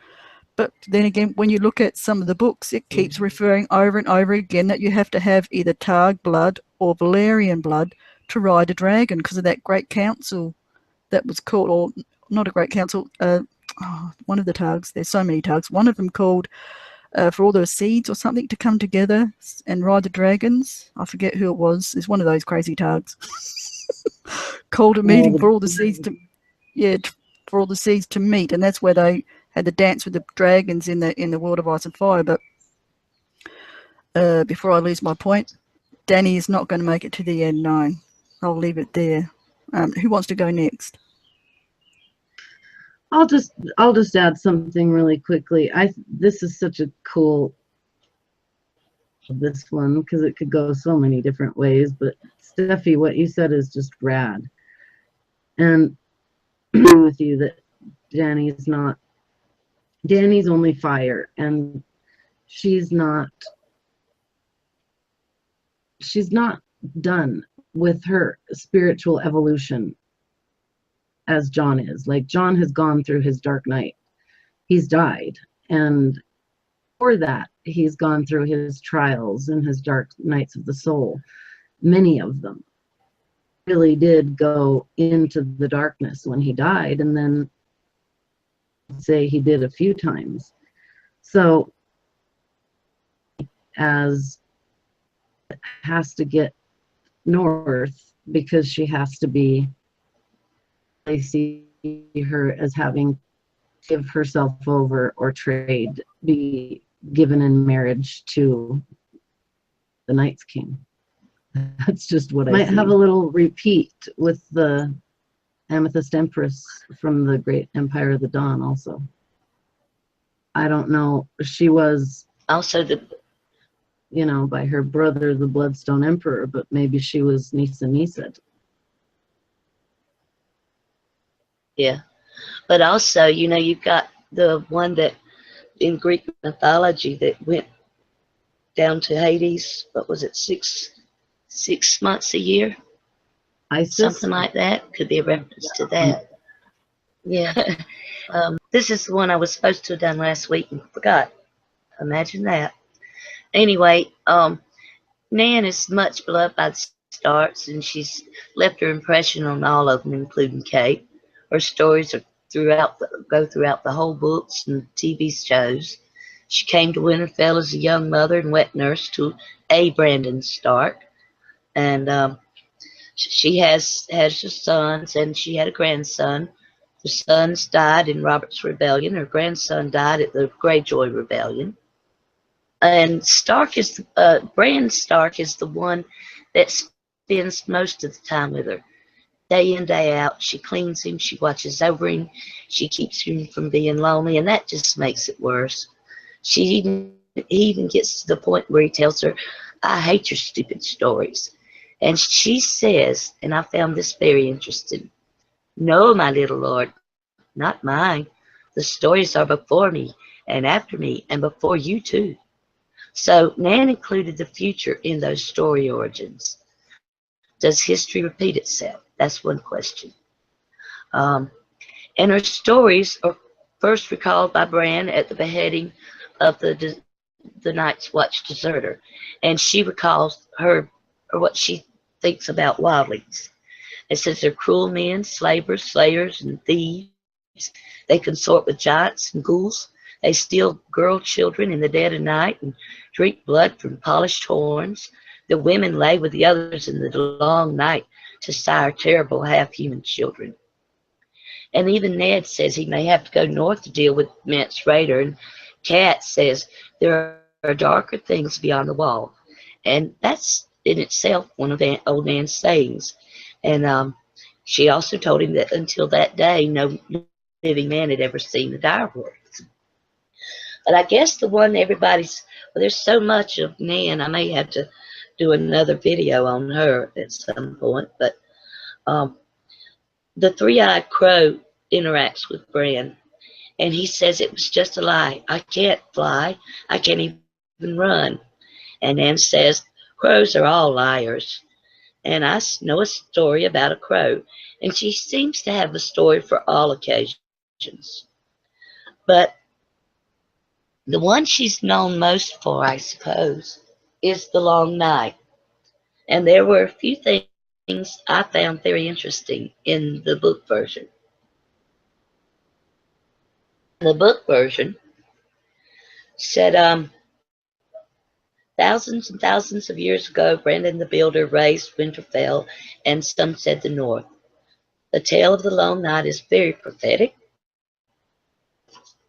But then again, when you look at some of the books, it keeps referring over and over again that you have to have either Targ blood or Valyrian blood to ride a dragon because of that great council that was called, or not a great council, one of the Targs. There's so many Targs. One of them called for all those seeds or something to come together and ride the dragons. I forget who it was. It's one of those crazy Targs. Called a meeting for all the seeds for all the seeds to meet, and that's where they had the dance with the dragons in the World of Ice and Fire. But before I lose my point, Danny is not going to make it to the end. No, I'll leave it there. Who wants to go next? I'll just add something really quickly. This is such a cool this one because it could go so many different ways. But Steffi, what you said is just rad, and I agree with you that Danny's only fire, and she's not done with her spiritual evolution as John is. Like, John has gone through his dark night. He's died. And for that, he's gone through his trials and his dark nights of the soul, many of them. really did go into the darkness when he died, and then say he did a few times. So as has to get north because she has to be, they see her as having to give herself over or trade, be given in marriage to the Night's King. That's just what I might see. Have a little repeat with the Amethyst Empress from the Great Empire of the Dawn also. I don't know. She was also the, you know, by her brother, the Bloodstone Emperor, but maybe she was Nisa Niset. yeah. But also, you know, you've got the one that in Greek mythology that went down to Hades. What was it, 6 months a year? Isis? Something like that. Could be a reference to that. Yeah. This is the one I was supposed to have done last week and forgot. Imagine that. Anyway, Nan is much beloved by the Starks, and she's left her impression on all of them, including Kate. Her stories are go throughout the whole books and TV shows. She came to Winterfell as a young mother and wet nurse to a Brandon Stark, and she has just sons, and she had a grandson. The sons died in Robert's Rebellion. Her grandson died at the Greyjoy Rebellion. And Bran Stark is the one that spends most of the time with her. Day in, day out, she cleans him, she watches over him, she keeps him from being lonely, and that just makes it worse. He even gets to the point where he tells her, I hate your stupid stories. And she says, and I found this very interesting, no, my little lord, not mine. The stories are before me, and after me, and before you too. So Nan included the future in those story origins. Does history repeat itself? That's one question. And her stories are first recalled by Bran at the beheading of the Night's Watch deserter, and she recalls what she thinks about wildlings. It says they're cruel men, slayers, and thieves. They consort with giants and ghouls. They steal girl children in the dead of night and drink blood from polished horns. The women lay with the others in the long night to sire terrible half-human children. And even Ned says he may have to go north to deal with Mance Rayder. And Kat says there are darker things beyond the wall. And that's in itself one of Old Nan's sayings. And she also told him that until that day, no living man had ever seen the direwolves. But I guess the one everybody's, well, there's so much of Nan, I may have to do another video on her at some point. But the three-eyed crow interacts with Bran, and he says it was just a lie. I can't fly. I can't even run. And Nan says, crows are all liars. And I know a story about a crow, and she seems to have a story for all occasions. But the one she's known most for, I suppose, is The Long Night. And there were a few things I found very interesting in the book version. The book version said, thousands and thousands of years ago, Brandon the Builder raised Winterfell and sunset the north. The tale of the Long Night is very prophetic.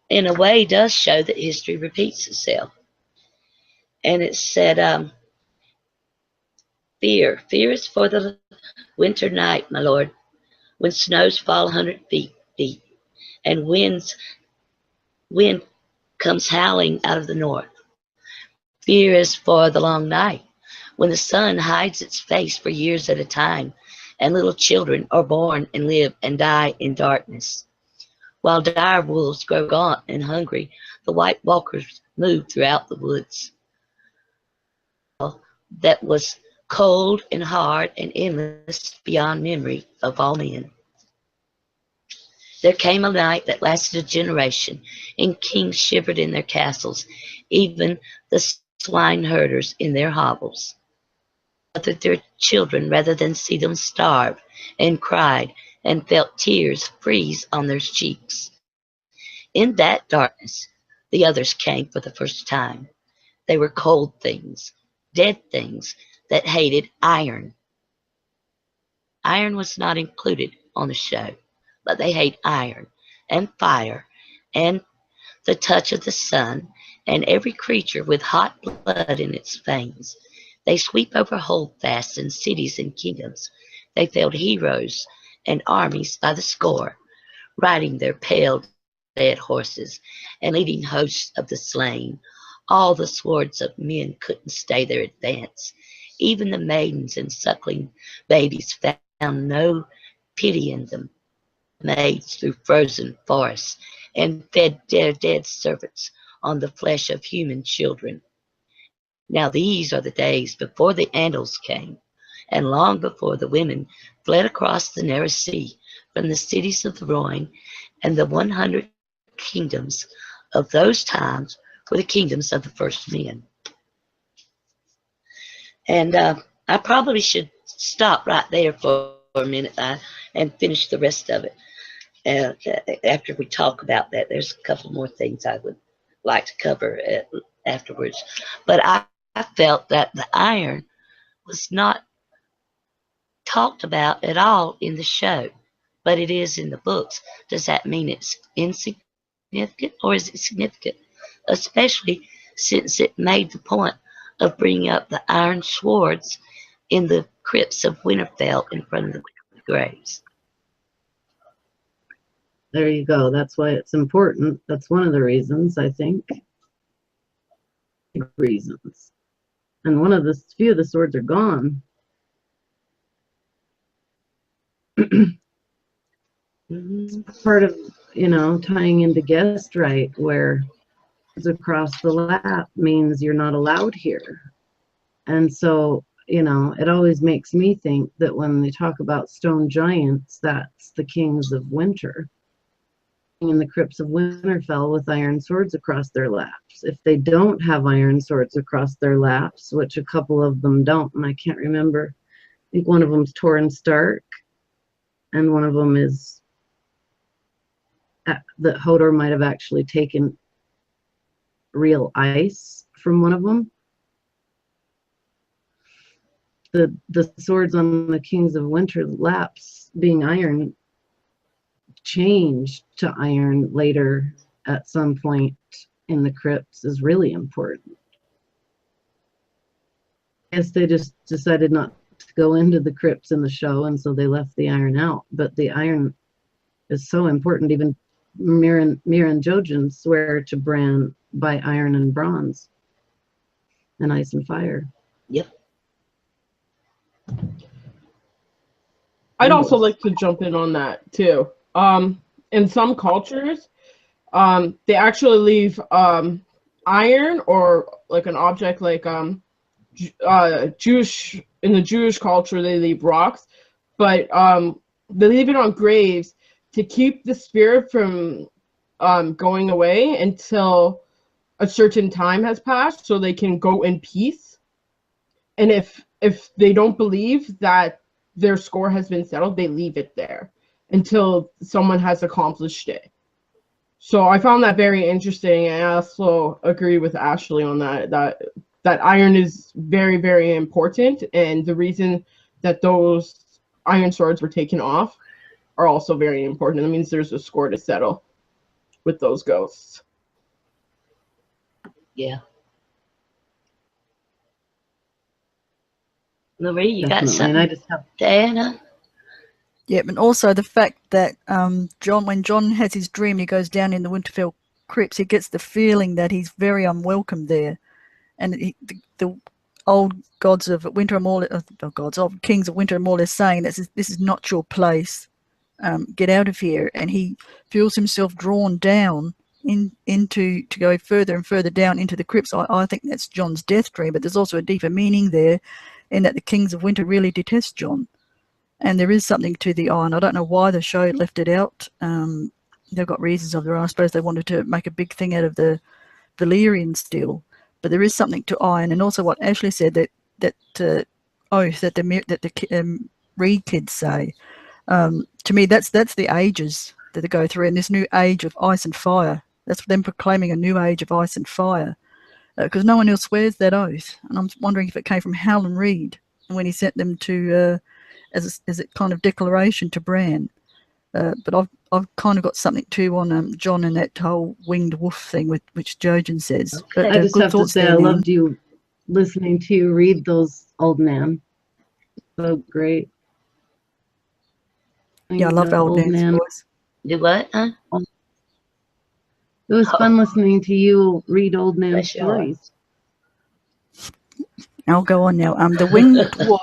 In a way, does show that history repeats itself. And it said, fear is for the winter night, my lord, when snows fall 100 feet deep, and wind comes howling out of the north. Fear is for the long night, when the sun hides its face for years at a time, and little children are born and live and die in darkness. While dire wolves grow gaunt and hungry, the White Walkers move throughout the woods. That was cold and hard and endless beyond memory of all men. There came a night that lasted a generation, and kings shivered in their castles, even the swine herders in their hovels. their children rather than see them starve, and cried and felt tears freeze on their cheeks. In that darkness, the others came for the first time. They were cold things, dead things that hated iron. Iron was not included on the show, but they hate iron and fire and the touch of the sun and every creature with hot blood in its veins. They sweep over holdfasts and cities and kingdoms. They felled heroes and armies by the score, riding their pale dead horses and leading hosts of the slain. All the swords of men couldn't stay their advance. Even the maidens and suckling babies found no pity in them. They led the maids through frozen forests and fed their dead servants on the flesh of human children. Now these are the days before the Andals came, and long before the women fled across the narrow sea from the cities of the Rhine, and the 100 kingdoms of those times were the kingdoms of the first men. And I probably should stop right there for a minute and finish the rest of it. After we talk about that, there's a couple more things I would like to cover afterwards. But I felt that the iron was not talked about at all in the show, but it is in the books. Does that mean it's insignificant or is it significant? Especially since it made the point of bringing up the iron swords in the crypts of Winterfell in front of the graves. There you go. That's why it's important. That's one of the reasons, I think. Reasons. And one of the few of the swords are gone. Part of, tying into guest right, where across the lap means you're not allowed here. And so, it always makes me think that when they talk about stone giants, that's the kings of winter in the crypts of Winterfell with iron swords across their laps. If they don't have iron swords across their laps, which a couple of them don't, and I can't remember, I think one of them's Torrhen Stark, and one of them is that Hodor might have actually taken real ice from one of them. The swords on the Kings of Winter laps being iron changed to iron later at some point in the crypts is really important. I guess they just decided not to go into the crypts in the show, and so they left the iron out. But the iron is so important. Even Mir and Jojen swear to Bran by iron and bronze and ice and fire. Yep. I'd also like to jump in on that too. In some cultures, they actually leave iron or like an object like Jewish, in the Jewish culture they leave rocks, but they leave it on graves to keep the spirit from going away until a certain time has passed, so they can go in peace. And if they don't believe that their score has been settled, they leave it there until someone has accomplished it. So I found that very interesting, and I also agree with Ashley on that iron is very, very important, and the reason that those iron swords were taken off are also very important. That means there's a score to settle with those ghosts. Yeah. Marie, you Definitely. got something? And I just have Diana? Yep, and also the fact that when John has his dream, he goes down in the Winterfell crypts, he gets the feeling that he's very unwelcome there. And the old gods of winter are more, old kings of winter are more or less saying this is not your place. Get out of here. And he feels himself drawn down to go further and further down into the crypts. I think that's John's death dream, but there's also a deeper meaning there in that the kings of winter really detest John. And there is something to the iron. I don't know why the show left it out. They've got reasons of their own. I suppose they wanted to make a big thing out of the Valyrian still. But there is something to iron. And also what Ashley said, that oath that the Reed kids say. To me, that's the ages that they go through, and this new age of ice and fire. That's them proclaiming a new age of ice and fire, because no one else swears that oath. And I'm wondering if it came from Howland Reed when he sent them to as a kind of declaration to Bran. But I've kind of got something too on John and that whole winged wolf thing, which Jojen says. Okay. I just have to say, I loved you listening to you read those, old man. So great. Yeah, I love old Nan's voice. Do what? Huh? It was fun listening to you read old Nan's Bless your heart. stories. I'll go on now. The Winged Dwarf,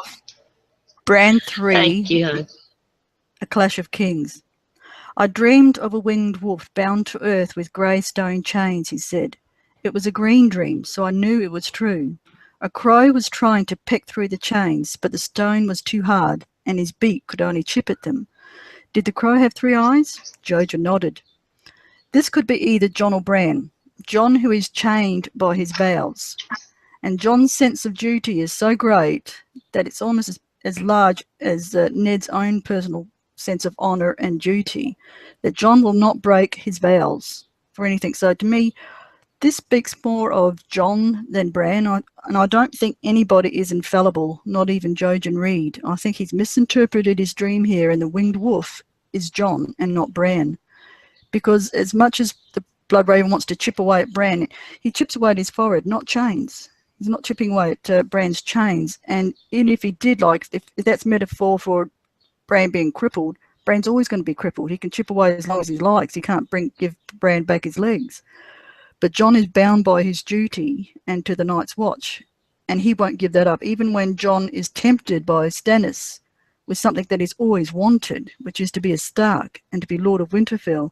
Bran 3, Thank you, hon. A Clash of Kings. I dreamed of a winged wolf bound to earth with grey stone chains, he said. It was a green dream, so I knew it was true. A crow was trying to peck through the chains, but the stone was too hard, and his beak could only chip at them. Did the crow have 3 eyes? Jojen nodded. This could be either Jon or Bran. Jon, who is chained by his vows. And Jon's sense of duty is so great that it's almost as large as Ned's own personal sense of honour and duty, that Jon will not break his vows for anything. So to me, this speaks more of Jon than Bran, and I don't think anybody is infallible, not even Jojen Reed. I think he's misinterpreted his dream here, and the winged wolf is Jon and not Bran. Because as much as the Bloodraven wants to chip away at Bran, he chips away at his forehead, not chains. He's not chipping away at Bran's chains. And even if he did, like, if that's metaphor for Bran being crippled, Bran's always going to be crippled. He can chip away as long as he likes. He can't give Bran back his legs. But Jon is bound by his duty and to the Night's Watch, and he won't give that up, even when Jon is tempted by Stannis with something that he's always wanted, which is to be a Stark and to be Lord of Winterfell.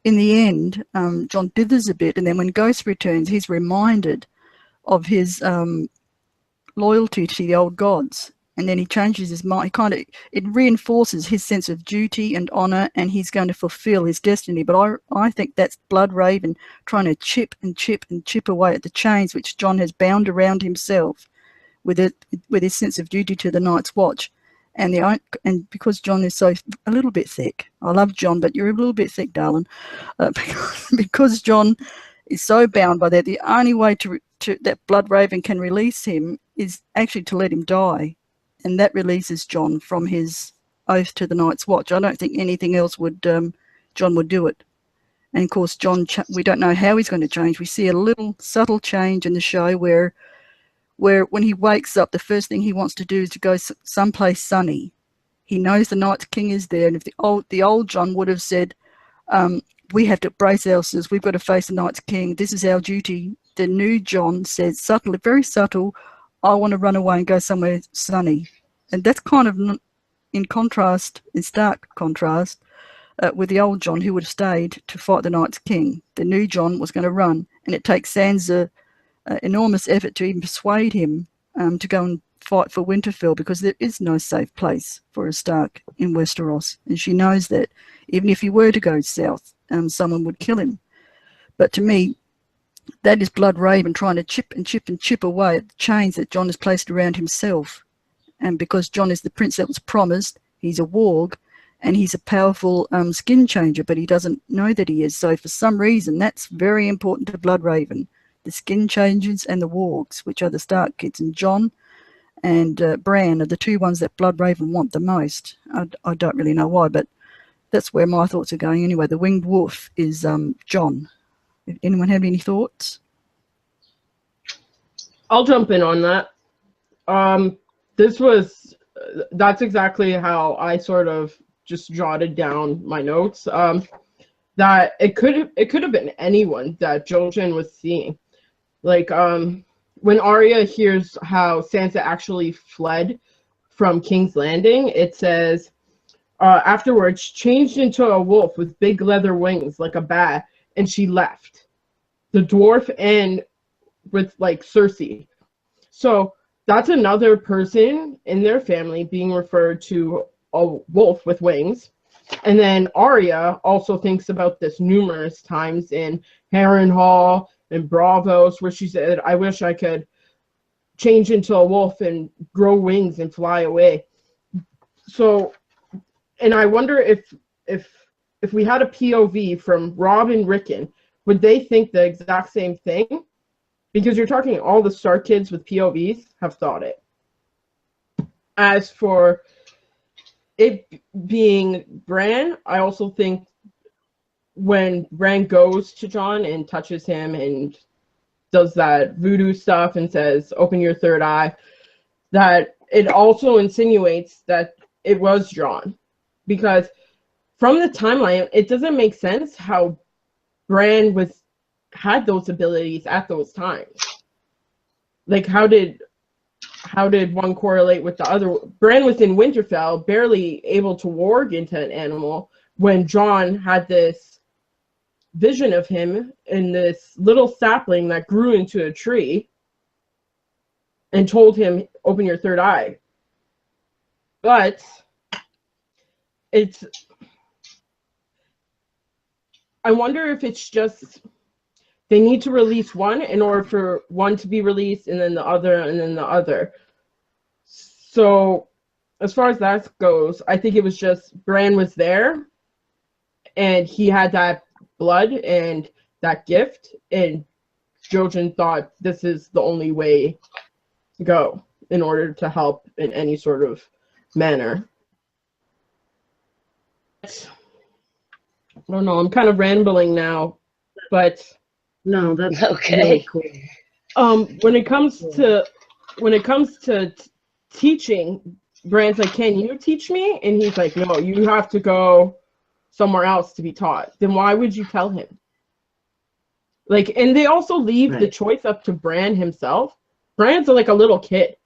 In the end, Jon dithers a bit, and then when Ghost returns, he's reminded of his loyalty to the old gods, and then he changes his mind. It reinforces his sense of duty and honor, and he's going to fulfill his destiny. But I think that's Bloodraven trying to chip and chip and chip away at the chains which Jon has bound around himself with his sense of duty to the Night's Watch. And because Jon is so a little bit thick, I love Jon, but you're a little bit thick, darling. Because Jon is so bound by that, the only way that Bloodraven can release him is actually to let him die, and that releases Jon from his oath to the Night's Watch. I don't think anything else would Jon would do it. And of course, Jon, we don't know how he's going to change. We see a little subtle change in the show where when he wakes up, the first thing he wants to do is to go someplace sunny. He knows the Night King is there, and if the old Jon would have said, we have to brace ourselves, we've got to face the Night King, this is our duty, the new Jon says subtly, very subtle, I want to run away and go somewhere sunny. And that's kind of in stark contrast with the old Jon, who would have stayed to fight the Night King. The new Jon was going to run, and it takes Sansa enormous effort to even persuade him to go and fight for Winterfell, because there is no safe place for a Stark in Westeros, and she knows that even if he were to go south, someone would kill him. But to me, that is Bloodraven trying to chip and chip and chip away at the chains that Jon has placed around himself. And because Jon is the prince that was promised, he's a warg, and he's a powerful skin changer, but he doesn't know that he is. So for some reason, that's very important to Bloodraven. The skin changers and the wargs, which are the Stark kids, and Jon and Bran are the two ones that Bloodraven want the most. I don't really know why, but that's where my thoughts are going anyway. The winged wolf is Jon. Anyone have any thoughts? I'll jump in on that. That's exactly how I sort of just jotted down my notes. That it could have been anyone that Jojen was seeing. Like when Arya hears how Sansa actually fled from King's Landing, it says afterwards changed into a wolf with big leather wings like a bat, and she left. The dwarf and with like Cersei. So that's another person in their family being referred to a wolf with wings. And then Arya also thinks about this numerous times in Harrenhal and Bravos, where she said, I wish I could change into a wolf and grow wings and fly away. So, and I wonder if we had a POV from Rob and Rickon, would they think the exact same thing? Because you're talking all the Star Kids with POVs have thought it. As for it being Bran, I also think when Bran goes to Jon and touches him and does that voodoo stuff and says, open your third eye, that it also insinuates that it was Jon. Because from the timeline, it doesn't make sense how Bran had those abilities at those times. Like, how did one correlate with the other? Bran was in Winterfell, barely able to warg into an animal, when Jon had this vision of him in this little sapling that grew into a tree and told him, open your third eye. But I wonder if it's just they need to release one in order for one to be released, and then the other, and then the other. So as far as that goes, I think it was just Bran was there, and he had that blood and that gift, and Jojen thought this is the only way to go in order to help in any sort of manner. I don't know, I'm kind of rambling now, but no, that's okay. Really cool. When it comes to teaching, Bran's like, can you teach me? And he's like, no, you have to go somewhere else to be taught. Then why would you tell him? Like, and they also leave the choice up to Bran himself. Bran's like a little kid,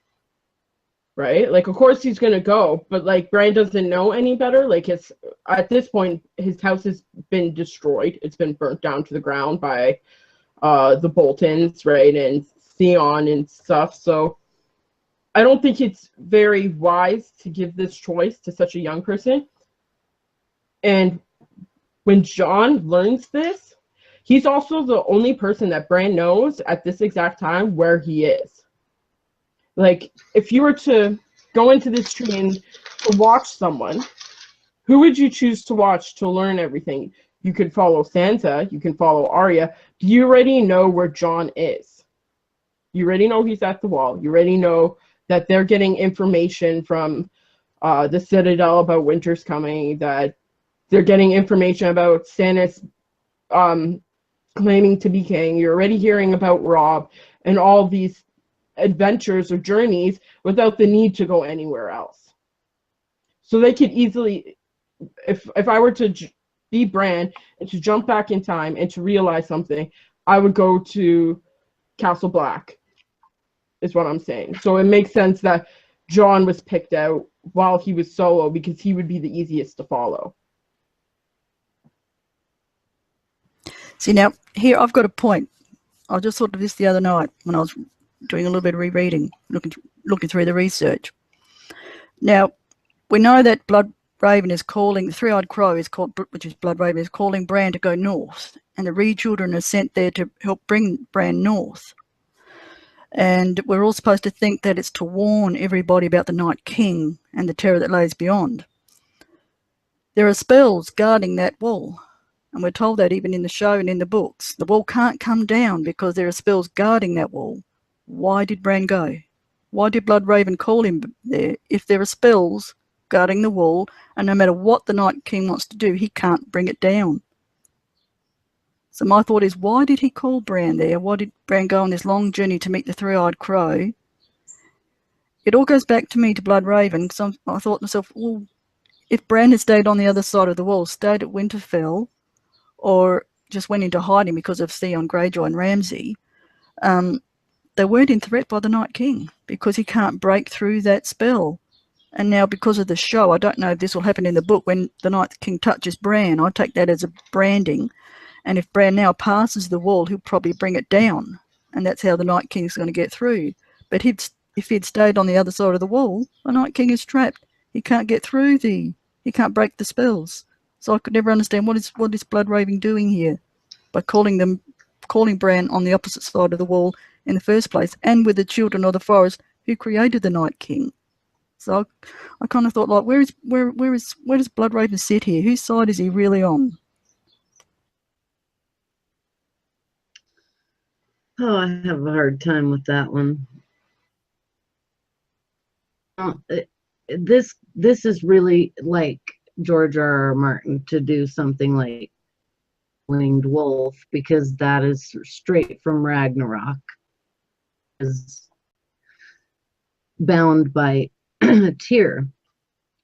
right? Like, of course he's gonna go, but like Bran doesn't know any better. Like, at this point his house has been destroyed. It's been burnt down to the ground by the Boltons, right, and Theon and stuff. So I don't think it's very wise to give this choice to such a young person. And when Jon learns this, he's also the only person that Bran knows at this exact time where he is. Like, if you were to go into this tree and to watch someone, who would you choose to watch to learn everything? You could follow Sansa, you can follow Arya. You already know where Jon is. You already know he's at the wall. You already know that they're getting information from the Citadel about winter's coming, that they're getting information about Stannis claiming to be king. You're already hearing about Robb and all these adventures or journeys without the need to go anywhere else. So they could easily, if I were to be Bran and to jump back in time and to realize something, I would go to Castle Black, is what I'm saying. So it makes sense that Jon was picked out while he was solo, because he would be the easiest to follow. See, now, here I've got a point. I just thought of this the other night when I was doing a little bit of rereading, looking through the research. Now, we know that Bloodraven is calling, the three-eyed crow is called, which is Bloodraven, is calling Bran to go north, and the Reed children are sent there to help bring Bran north. And we're all supposed to think that it's to warn everybody about the Night King and the terror that lays beyond. There are spells guarding that wall, and we're told that even in the show and in the books. The wall can't come down because there are spells guarding that wall. Why did Bran go? Why did Bloodraven call him there if there are spells guarding the wall, and no matter what the Night King wants to do, he can't bring it down? So my thought is, why did he call Bran there? Why did Bran go on this long journey to meet the three-eyed crow? It all goes back to me to Bloodraven, because I thought to myself, well, if Bran had stayed on the other side of the wall, stayed at Winterfell, or just went into hiding because of Theon Greyjoy and Ramsay, they weren't in threat by the Night King because he can't break through that spell. And now because of the show, I don't know if this will happen in the book, when the Night King touches Bran, I take that as a branding. And if Bran now passes the wall, he'll probably bring it down. And that's how the Night King's going to get through. But if he'd stayed on the other side of the wall, the Night King is trapped. He can't get through he can't break the spells. So I could never understand what is Bloodraven doing here by calling Bran on the opposite side of the wall in the first place, and with the children of the forest who created the Night King. So I kind of thought, like, where does Bloodraven sit here? Whose side is he really on? Oh, I have a hard time with that one. This is really like George R.R. Martin to do something like Winged Wolf, because that is straight from Ragnarok. Is bound by Tyr,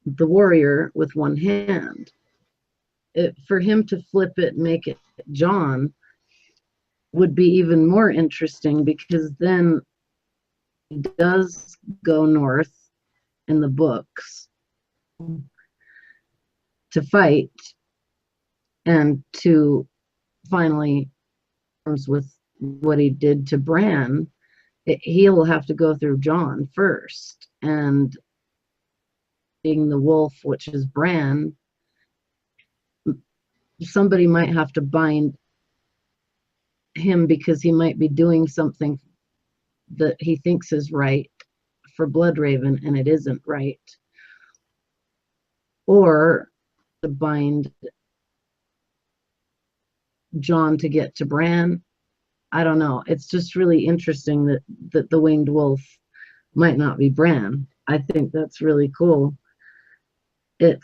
the warrior with one hand. For him to flip it and make it John would be even more interesting, because then he does go north in the books to fight and to finally comes with what he did to Bran. He'll have to go through John first, and being the wolf, which is Bran, somebody might have to bind him because he might be doing something that he thinks is right for Bloodraven and it isn't right, or to bind John to get to Bran. I don't know. It's just really interesting that the winged wolf might not be Bran. I think that's really cool. It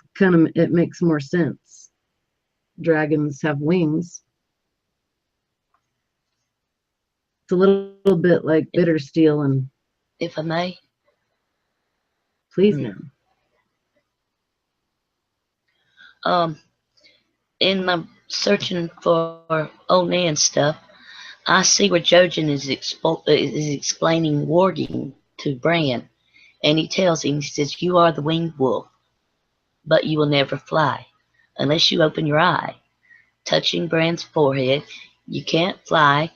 makes more sense. Dragons have wings. It's a little bit like Bittersteel and... If I may. Please, ma'am. In my searching for old Nan stuff, I see where Jojen is explaining warging to Bran, and he tells him, he says, "You are the winged wolf, but you will never fly unless you open your eye." Touching Bran's forehead, you can't fly.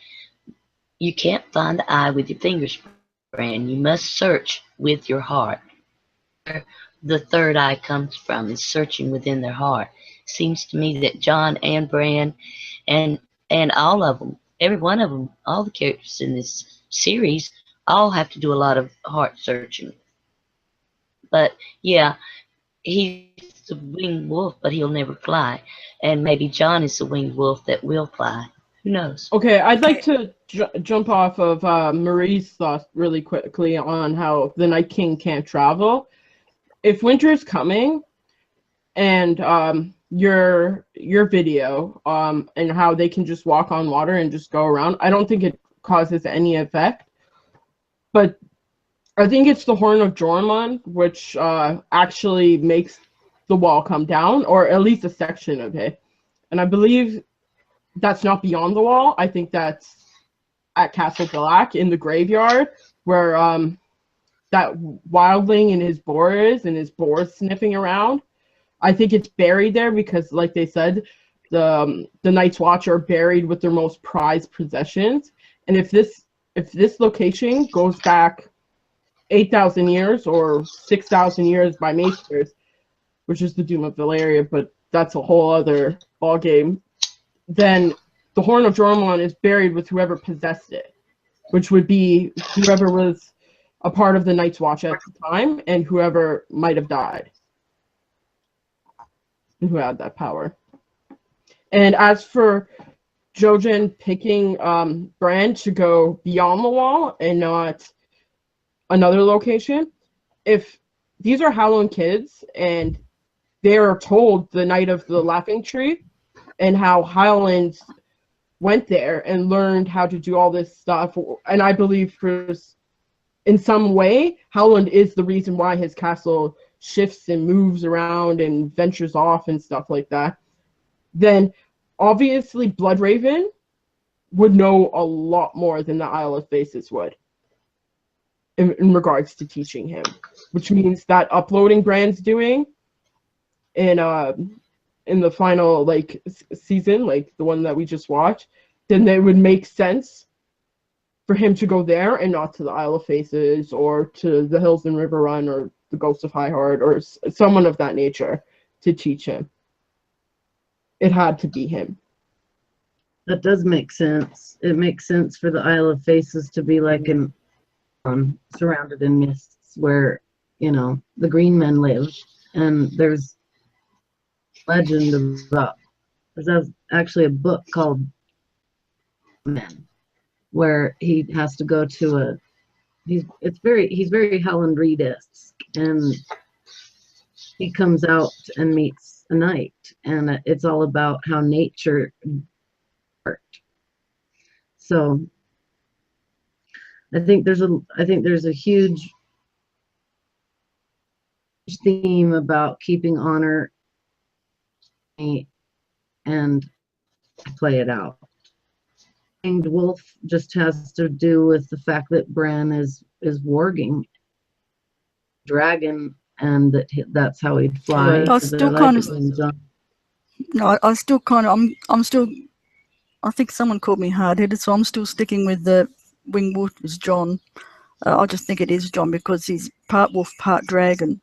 You can't find the eye with your fingers, Bran. You must search with your heart. Where the third eye comes from is searching within their heart. Seems to me that John and Bran and all of them, every one of them, all the characters in this series, all have to do a lot of heart searching. But yeah, he's the winged wolf, but he'll never fly. And maybe John is the winged wolf that will fly. Who knows? Okay, I'd like to jump off of Marie's thoughts really quickly on how the Night King can't travel. If winter's coming, and your video and how they can just walk on water and just go around, I don't think it causes any effect. But I think it's the Horn of Jormungand which actually makes the wall come down, or at least a section of it. And I believe that's not beyond the wall. I think that's at Castle Black in the graveyard, where that wildling and his boar is, and his boar is sniffing around. I think it's buried there because, like they said, the Night's Watch are buried with their most prized possessions. And if this location goes back 8,000 years or 6,000 years by Maesters, which is the Doom of Valyria, but that's a whole other ballgame, then the Horn of Jormungand is buried with whoever possessed it, which would be whoever was a part of the Night's Watch at the time and whoever might have died, who had that power. And as for Jojen picking Bran to go beyond the wall and not another location, if these are Howland kids and they are told the night of the Laughing Tree and how Howland went there and learned how to do all this stuff, and I believe in some way Howland is the reason why his castle shifts and moves around and ventures off and stuff like that, then obviously Bloodraven would know a lot more than the Isle of Faces would in regards to teaching him, which means that uploading Bran's doing in the final season, like the one that we just watched, then it would make sense for him to go there and not to the Isle of Faces or to the Hills and River Run or the Ghost of High Heart or someone of that nature to teach him. It had to be him. That does make sense. It makes sense for the Isle of Faces to be like an surrounded in mists where, you know, the green men live. And there's legend about, there's actually a book called Men, where he has to go to a, he's very Helen Reed-esque, and he comes out and meets a knight, and it's all about how nature art. So I think there's a huge theme about keeping honor and play it out. And wolf just has to do with the fact that Bran is warging dragon, and that's how he'd fly. I still kind of, no, I still kind of, I'm still, I think someone called me hard-headed, so I'm still sticking with the winged wolf is Jon. I just think it is Jon because he's part wolf, part dragon,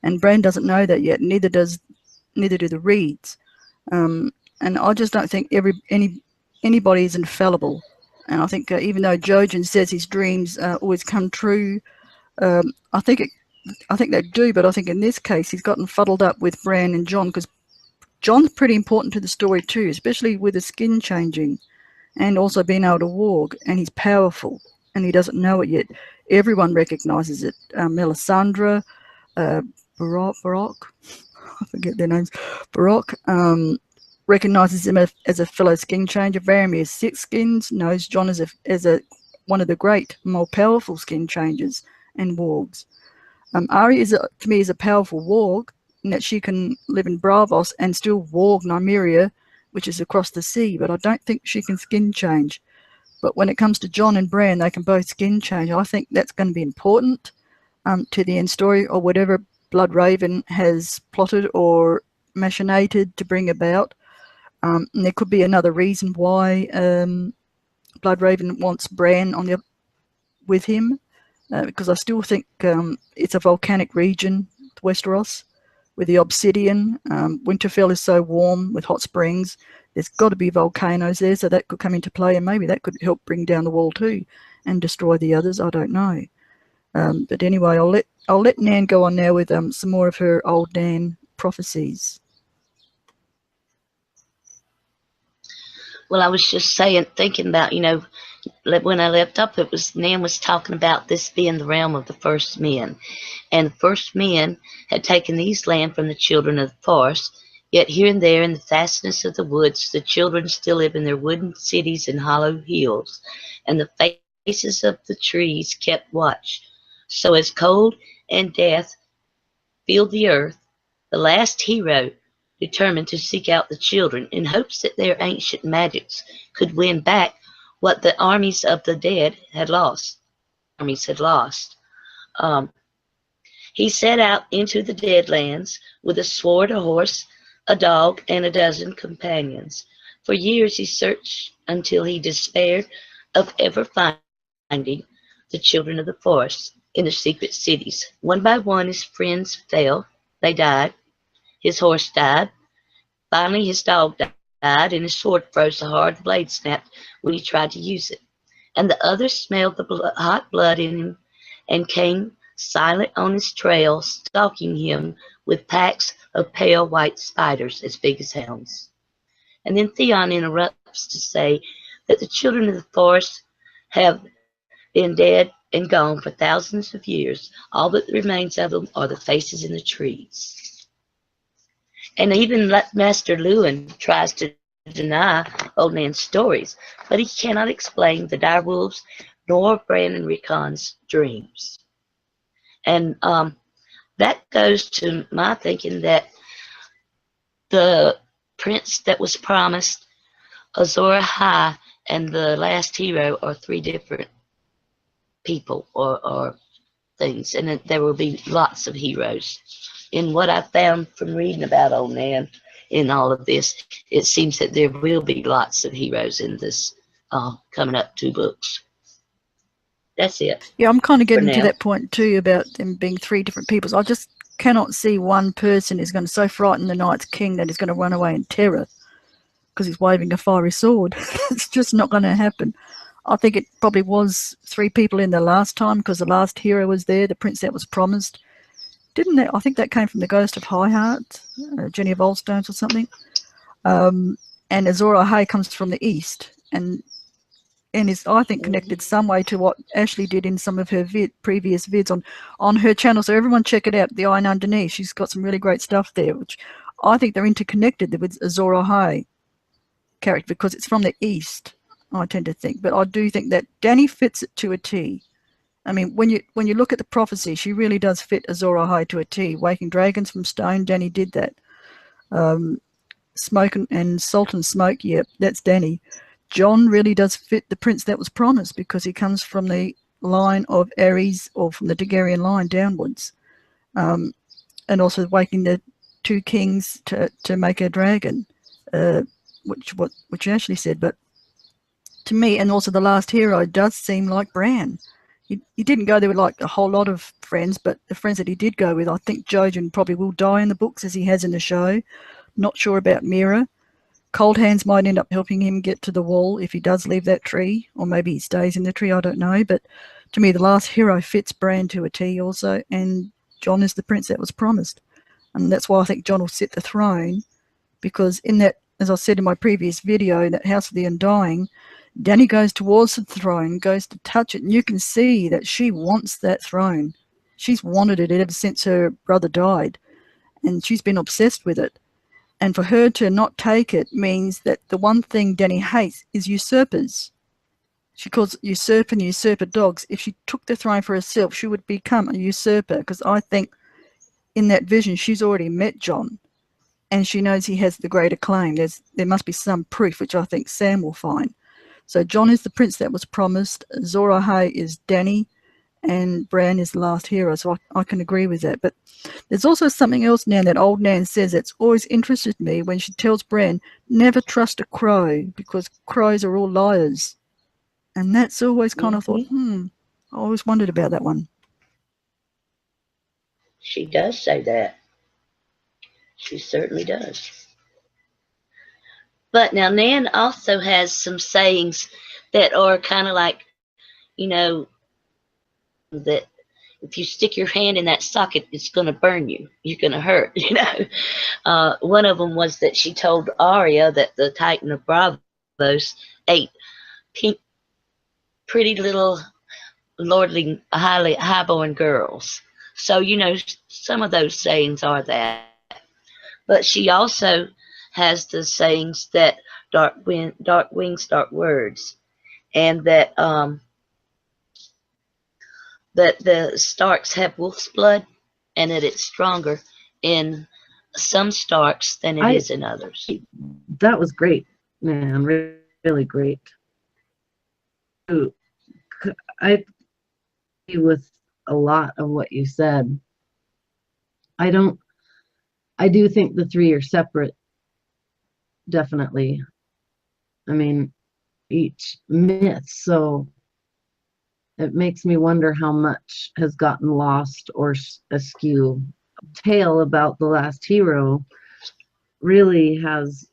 and Bran doesn't know that yet. Neither do the Reeds, and I just don't think anybody is infallible. And I think even though Jojen says his dreams always come true, I think they do. But I think in this case he's gotten fuddled up with Bran and Jon, because Jon's pretty important to the story too, especially with the skin changing and also being able to warg, and he's powerful and he doesn't know it yet. Everyone recognises it. Melisandre, Baroque, I forget their names, Baroque, recognises him as a fellow skin changer. Varamir has 6 skins, knows Jon as one of the great, more powerful skin changers and wargs. Arya to me is a powerful warg in that she can live in Braavos and still warg Nymeria, which is across the sea, but I don't think she can skin change. But when it comes to Jon and Bran, they can both skin change. I think that's going to be important to the end story, or whatever Bloodraven has plotted or machinated to bring about. And there could be another reason why Bloodraven wants Bran with him, because I still think it's a volcanic region, Westeros, with the obsidian. Winterfell is so warm with hot springs. There's got to be volcanoes there, so that could come into play, and maybe that could help bring down the wall too and destroy the others. I don't know. But anyway, I'll let Nan go on now with some more of her old Nan prophecies. Well, I was just thinking about, you know, when I left up, Nan was talking about this being the realm of the first men. And the first men had taken these land from the children of the forest, yet here and there in the fastness of the woods, the children still live in their wooden cities and hollow hills, and the faces of the trees kept watch. So as cold and death filled the earth, the last hero determined to seek out the children in hopes that their ancient magics could win back what the armies of the dead had lost. He set out into the Deadlands with a sword, a horse, a dog, and a dozen companions. For years he searched until he despaired of ever finding the children of the forest in the secret cities. One by one his friends fell. They died. His horse died. Finally his dog died, and his sword froze. The hard blade snapped when he tried to use it. And the others smelled the hot blood in him and came silent on his trail, stalking him with packs of pale white spiders as big as hounds. And then Theon interrupts to say that the children of the forest have been dead and gone for thousands of years. All that remains of them are the faces in the trees. And even Master Lewin tries to deny Old Nan's stories, but he cannot explain the direwolves nor Brandon Rickon's dreams. And that goes to my thinking that the prince that was promised, Azor Ahai, and the last hero are 3 different people or things, and there will be lots of heroes. In what I found from reading about Old Nan in all of this, it seems that there will be lots of heroes in this coming up 2 books. That's it. Yeah, I'm kind of getting to that point too about them being 3 different peoples. I just cannot see one person is going to so frighten the Night's King that he's going to run away in terror. because he's waving a fiery sword. It's just not going to happen. I think it probably was 3 people in the last time, because the last hero was there, the prince that was promised. Didn't that? I think that came from the Ghost of High Heart, Jenny of Oldstones or something. And Azor Ahai comes from the east, and is, I think, connected some way to what Ashley did in some of her previous vids on her channel. So everyone check it out, The Iron Underneath. She's got some really great stuff there, which I think they're interconnected with Azor Ahai character, because it's from the east, I tend to think. But I do think that Dany fits it to a T. I mean, when you look at the prophecy, she really does fit Azor Ahai to a T. Waking dragons from stone, Dany did that. Smoke and Salt and Smoke, yep, that's Dany. Jon really does fit the prince that was promised, because he comes from the line of Aerys, or from the Targaryen line downwards. And also waking the 2 kings to make a dragon, which Ashley said. But to me, and also the last hero does seem like Bran. He didn't go there with like a whole lot of friends, but the friends that he did go with, I think Jojen probably will die in the books as he has in the show. Not sure about Mira. Cold Hands might end up helping him get to the wall if he does leave that tree, or maybe he stays in the tree, I don't know. But to me, the last hero fits Bran to a T also, and Jon is the prince that was promised. And that's why I think Jon will sit the throne, because in that, as I said in my previous video, that House of the Undying, Dany goes towards the throne, goes to touch it, and you can see that she wants that throne. She's wanted it ever since her brother died, and she's been obsessed with it. And for her to not take it means that the one thing Dany hates is usurpers. She calls usurper and usurper dogs. If she took the throne for herself, she would become a usurper, because I think in that vision she's already met Jon, and she knows he has the greater claim. There must be some proof, which I think Sam will find. So Jon is the prince that was promised, Azor Ahai is Dany, and Bran is the last hero. So I can agree with that. But there's also something else now that old Nan says that's always interested me, when she tells Bran, never trust a crow, because crows are all liars. And that's always kind of thought, I always wondered about that one. She does say that. She certainly does. But now Nan also has some sayings that are kind of like, that if you stick your hand in that socket, it's going to burn you. You're going to hurt, One of them was that she told Arya that the Titan of Braavos ate pink, pretty little lordly, high-born girls. So, some of those sayings are that. But she also has the sayings that dark wings, dark words, and that that the Starks have wolf's blood, and that it's stronger in some Starks than it is in others. That was great, man. Really great. I agree with a lot of what you said. I do think the 3 are separate, definitely. I mean, each myth, so it makes me wonder how much has gotten lost or askew. Tale about the last hero really has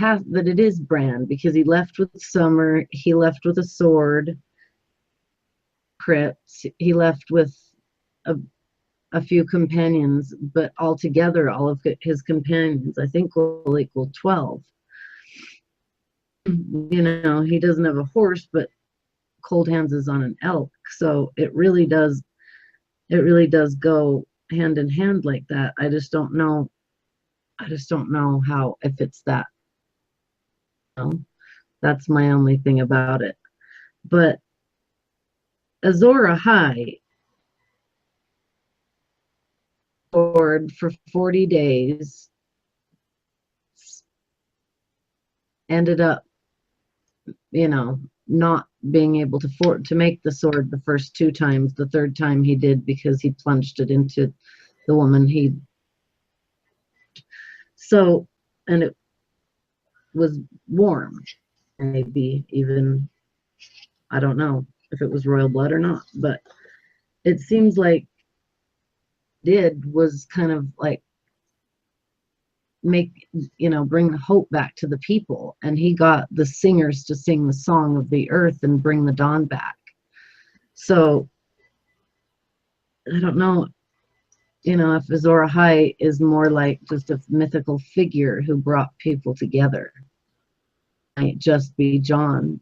that it is Bran, because he left with Summer, he left with a sword, Crits, he left with a few companions, but altogether all of his companions, I think, will equal 12. He doesn't have a horse, but Cold Hands is on an elk, so it really does go hand in hand like that. I just don't know how, if it's that. That's my only thing about it. But Azor Ahai for 40 days, ended up, not being able to make the sword the first 2 times. The 3rd time he did, because he plunged it into the woman and it was warm. Maybe even, I don't know if it was royal blood or not, but it seems like was kind of like make, bring hope back to the people. And he got the singers to sing the song of the earth and bring the dawn back. So I don't know, if Azor Ahai is more like just a mythical figure who brought people together. It might just be John.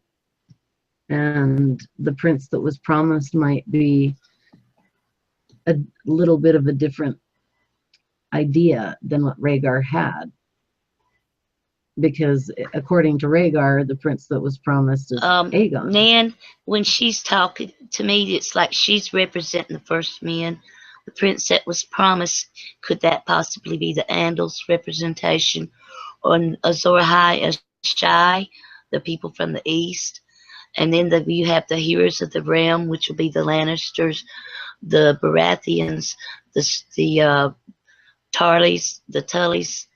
And the prince that was promised might be a little bit of a different idea than what Rhaegar had. Because according to Rhaegar, the prince that was promised is Aegon. Nan, when she's talking to me, it's like she's representing the first men. The prince that was promised, could that possibly be the Andal's representation? On Azor Ahai as Shai, the people from the east. And then you have the heroes of the realm, which will be the Lannisters, the Baratheons, the Tarleys, the Tullys.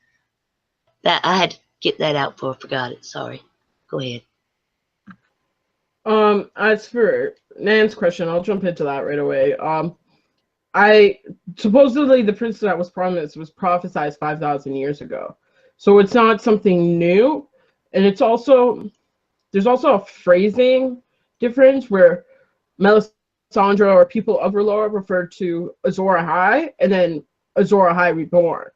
That I had to get that out before I forgot it. Sorry. Go ahead. As for Nan's question, I'll jump into that right away. I supposedly the prince that was promised was prophesied 5,000 years ago, so it's not something new, and there's also a phrasing difference where Melisandre or people of R'hllor refer to Azor Ahai and then Azor Ahai reborn.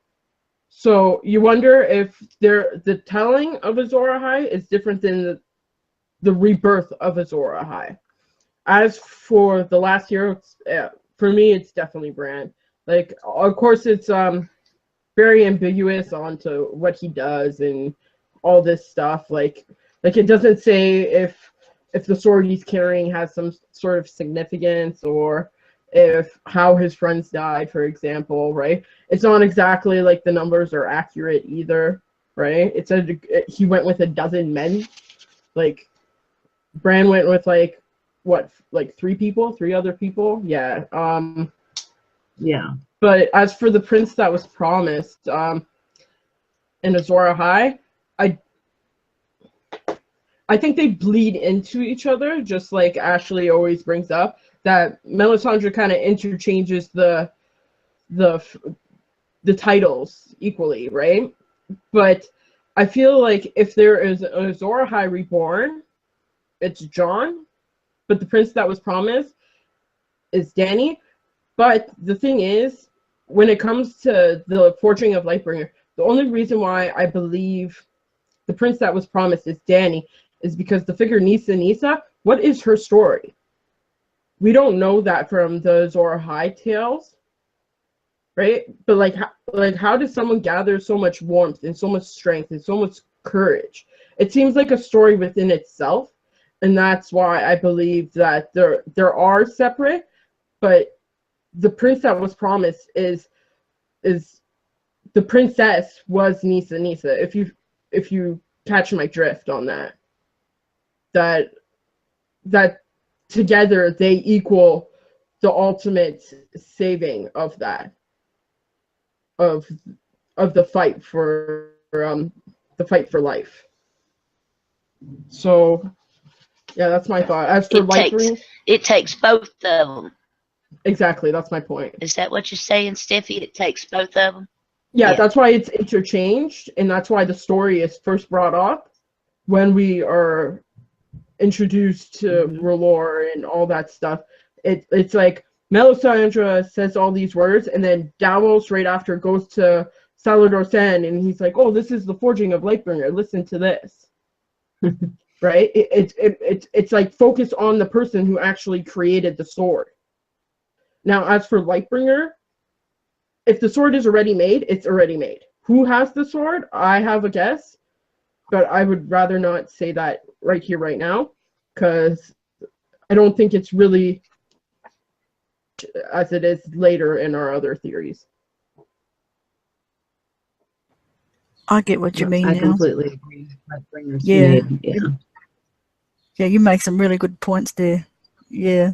So you wonder if the telling of Azor Ahai is different than the rebirth of Azor Ahai. As for the last hero, for me, it's definitely Bran. Like, of course, it's very ambiguous onto what he does and all this stuff. Like it doesn't say if the sword he's carrying has some sort of significance, or if how his friends died, for example, right? It's not exactly like the numbers are accurate either, right? It said he went with 12 men. Like, Bran went with three other people? Yeah. Yeah. But as for the prince that was promised, in Azor Ahai, I think they bleed into each other, just like Ashley always brings up, that Melisandre kind of interchanges the titles equally, right? But I feel like if there is an Azor Ahai reborn, it's Jon, but the prince that was promised is Dany. But the thing is, when it comes to the forging of Lightbringer, the only reason why I believe the prince that was promised is Dany is because the figure Nissa, what is her story? We don't know that from the Azor Ahai tales, right? But how does someone gather so much warmth and so much strength and so much courage? It seems like a story within itself, and that's why I believe that there are separate, but the prince that was promised is the princess was Nissa. If you catch my drift on that together they equal the ultimate saving of that of the fight for life. So yeah, that's my thought. As for it takes both of them. Exactly, that's my point. Is that what you're saying, Steffie? It takes both of them? Yeah, that's why it's interchanged, and that's why the story is first brought up when we are introduced to R'hllor and all that stuff. It's like Melisandre says all these words, and then Davos right after goes to Salador Sand, and he's like, "Oh, this is the forging of Lightbringer. Listen to this." Right? It's like focus on the person who actually created the sword. Now, as for Lightbringer, if the sword is already made, it's already made. Who has the sword? I have a guess, but I would rather not say that right here, right now, because I don't think it's really as it is later in our other theories. I get what you mean now. I completely agree. Lightbringer's Yeah. made. Yeah, you make some really good points there. Yeah.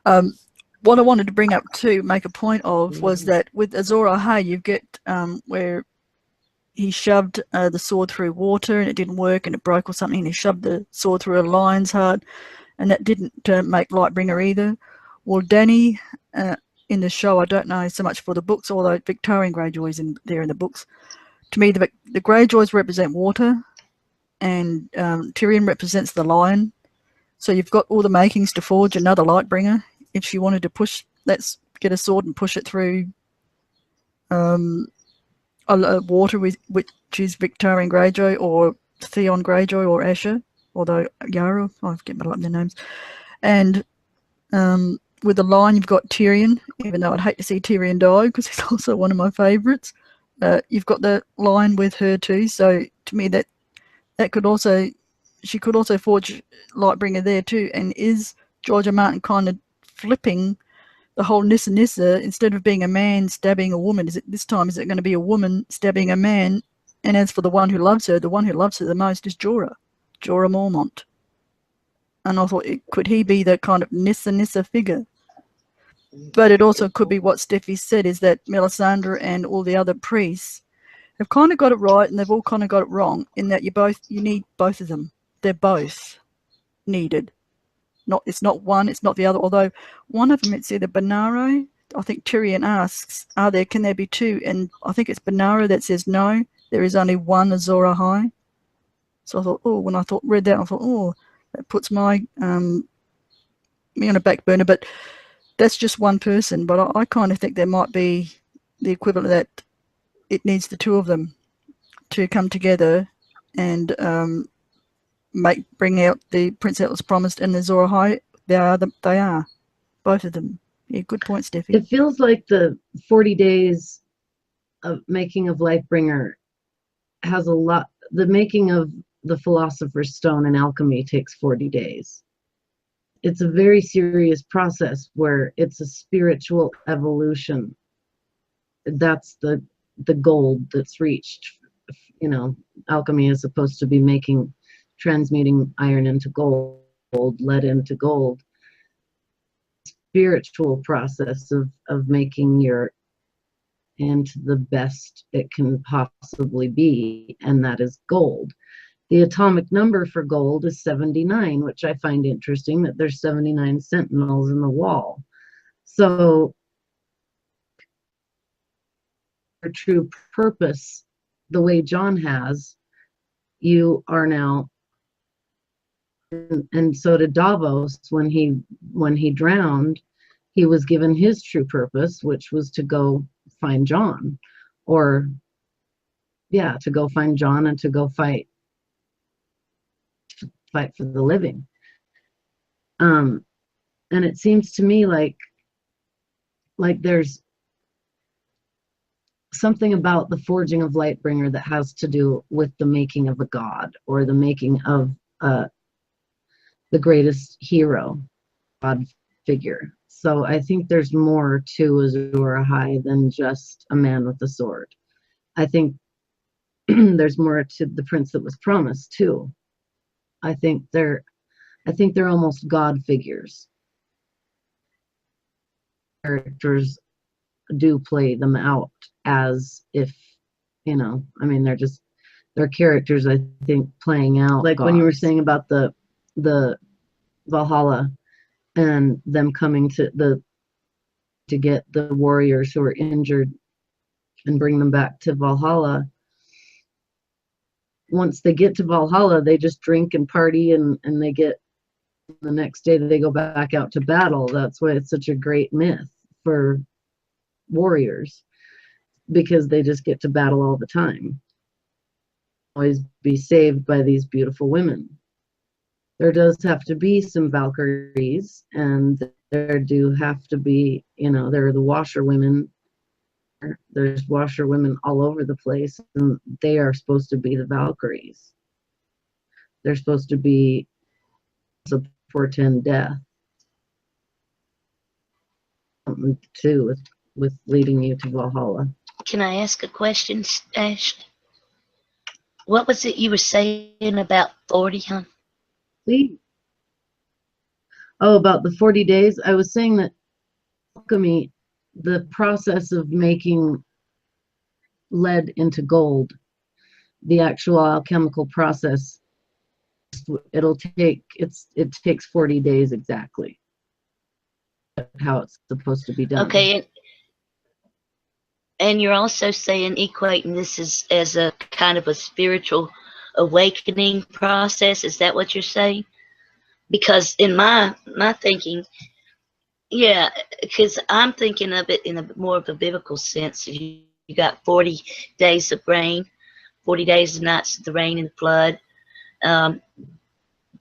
What I wanted to bring up too, make a point of, was that with Azor Ahai, you get where he shoved the sword through water and it didn't work and it broke or something, and he shoved the sword through a lion's heart and that didn't make Lightbringer either. Well, Dany in the show, I don't know so much for the books, although Victorian Greyjoy's in there in the books. to me, the Greyjoys represent water, and Tyrion represents the lion. So you've got all the makings to forge another Lightbringer. If she wanted to push, let's get a sword and push it through water, which is Victarion Greyjoy or Theon Greyjoy or Asher, although Yara, I forget my their names. And with the lion, you've got Tyrion, even though I'd hate to see Tyrion die because he's also one of my favourites. You've got the lion with her too. So to me, that could also, she could also forge Lightbringer there too. And is George R. Martin kind of flipping the whole Nissa, instead of being a man stabbing a woman, is it going to be a woman stabbing a man? And as for the one who loves her, the one who loves her the most is Jorah Mormont. And I thought, could he be the kind of Nissa figure? But it also could be what Steffie said, is that Melisandre and all the other priests have kind of got it right, and they've all kind of got it wrong, in that you need both of them. They're both needed. It's not one, it's not the other. Although one of them, it's either Benaro. I think Tyrion asks, can there be two? And I think it's Benaro that says no, there is only one Azor Ahai. So I thought, when I read that, I thought, that puts me on a back burner. But that's just one person. But I kind of think there might be the equivalent of that. It needs the two of them to come together and bring out the Prince Atlas Promised and the Azor Ahai. They are both of them. Yeah, good point, Steffie. It feels like the 40 days of making of Lightbringer has a lot. The making of the Philosopher's Stone and alchemy takes 40 days. It's a very serious process where it's a spiritual evolution. That's the gold that's reached. Alchemy is supposed to be transmuting iron into gold, lead into gold. Spiritual process of making into the best it can possibly be, and that is gold. The atomic number for gold is 79, which I find interesting, that there's 79 sentinels in the wall. So your true purpose, the way John has, you are now, and so did Davos. When he drowned, he was given his true purpose, which was to go find Jon, to go find Jon and to go fight for the living. And it seems to me like there's something about the forging of Lightbringer that has to do with the making of a god, or the making of the greatest hero, god figure. So I think there's more to Azor Ahai than just a man with a sword. I think there's more to the Prince that was promised too. I think they're almost god figures. Characters do play them out as if, they're characters, I think, playing out. Like gods. When you were saying about the Valhalla and them coming to get the warriors who are injured and bring them back to Valhalla. Once they get to Valhalla, they just drink and party, and they get, the next day they go back out to battle. That's why it's such a great myth for warriors, because they just get to battle all the time. Always be saved by these beautiful women. There does have to be some Valkyries, and there do have to be, there are the washerwomen. There's washerwomen all over the place, and they are supposed to be the Valkyries. They're supposed to be to portend death. Something to do with leading you to Valhalla. Can I ask a question, Ashley? What was it you were saying about 40, hon? About the 40 days. I was saying that alchemy, the process of making lead into gold, the actual alchemical process, it takes 40 days exactly. How it's supposed to be done. Okay, And you're also saying, equating this as a kind of a spiritual awakening process. Is that what you're saying? Because in my thinking, yeah, because I'm thinking of it in a more of a biblical sense. You got 40 days of rain, 40 days and nights of the rain and flood. Um,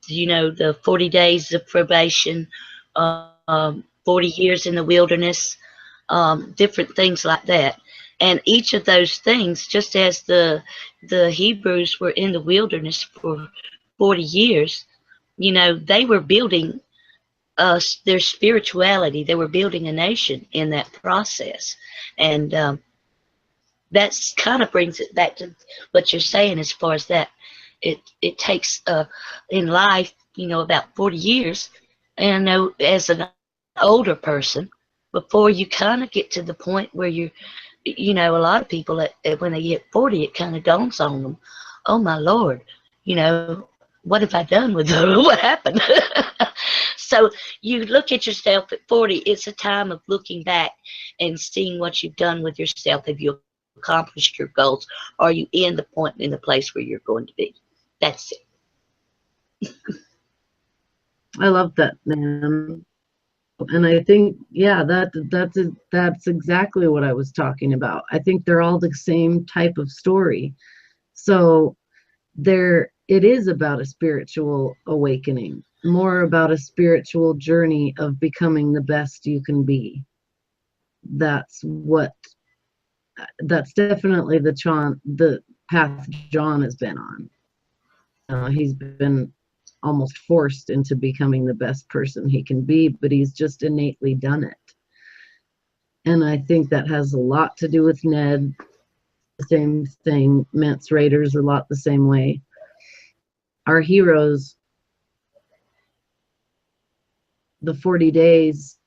you know, the 40 days of probation, 40 years in the wilderness, different things like that. And each of those things, just as the Hebrews were in the wilderness for 40 years, you know, they were building their spirituality. They were building a nation in that process. And that's kind of brings it back to what you're saying as far as that. It takes, in life, you know, about 40 years. And I know as an older person, before you kind of get to the point where you know, a lot of people, when they get 40, it kind of dawns on them, oh my Lord, you know, what have I done with her? What happened? So you look at yourself at 40, it's a time of looking back and seeing what you've done with yourself. Have you accomplished your goals? Are you in the point, in the place where you're going to be? That's it. I love that, man. And I think, yeah, that's exactly what I was talking about. I think they're all the same type of story. So it is about a spiritual awakening, more about a spiritual journey of becoming the best you can be. That's definitely the path John has been on. He's been almost forced into becoming the best person he can be, but he's just innately done it. And I think that has a lot to do with Ned. The same thing. Mance Raiders a lot the same way. Our heroes, the 40 days,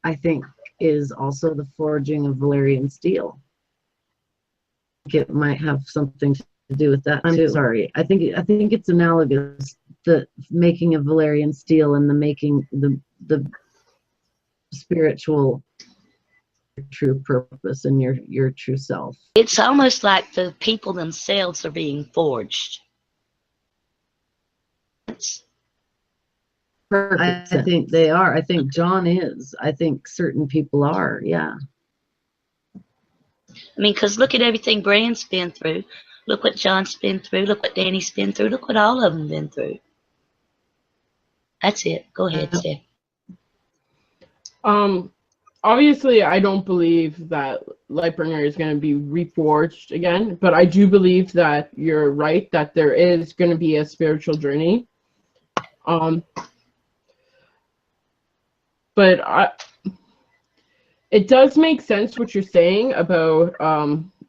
I think, is also the forging of Valyrian steel. It might have something to do with that too. I'm sorry. I think it's analogous, the making of Valyrian steel and the making the spiritual true purpose and your true self. It's almost like the people themselves are being forged. I think they are. I think John is. I think certain people are. Yeah. I mean, because look at everything Bran's been through. Look what John's been through. Look what Danny's been through. Look what all of them been through. That's it. Go ahead, Steph. Obviously, I don't believe that Lightbringer is going to be reforged again, but I do believe that you're right, that there is going to be a spiritual journey. But it does make sense what you're saying about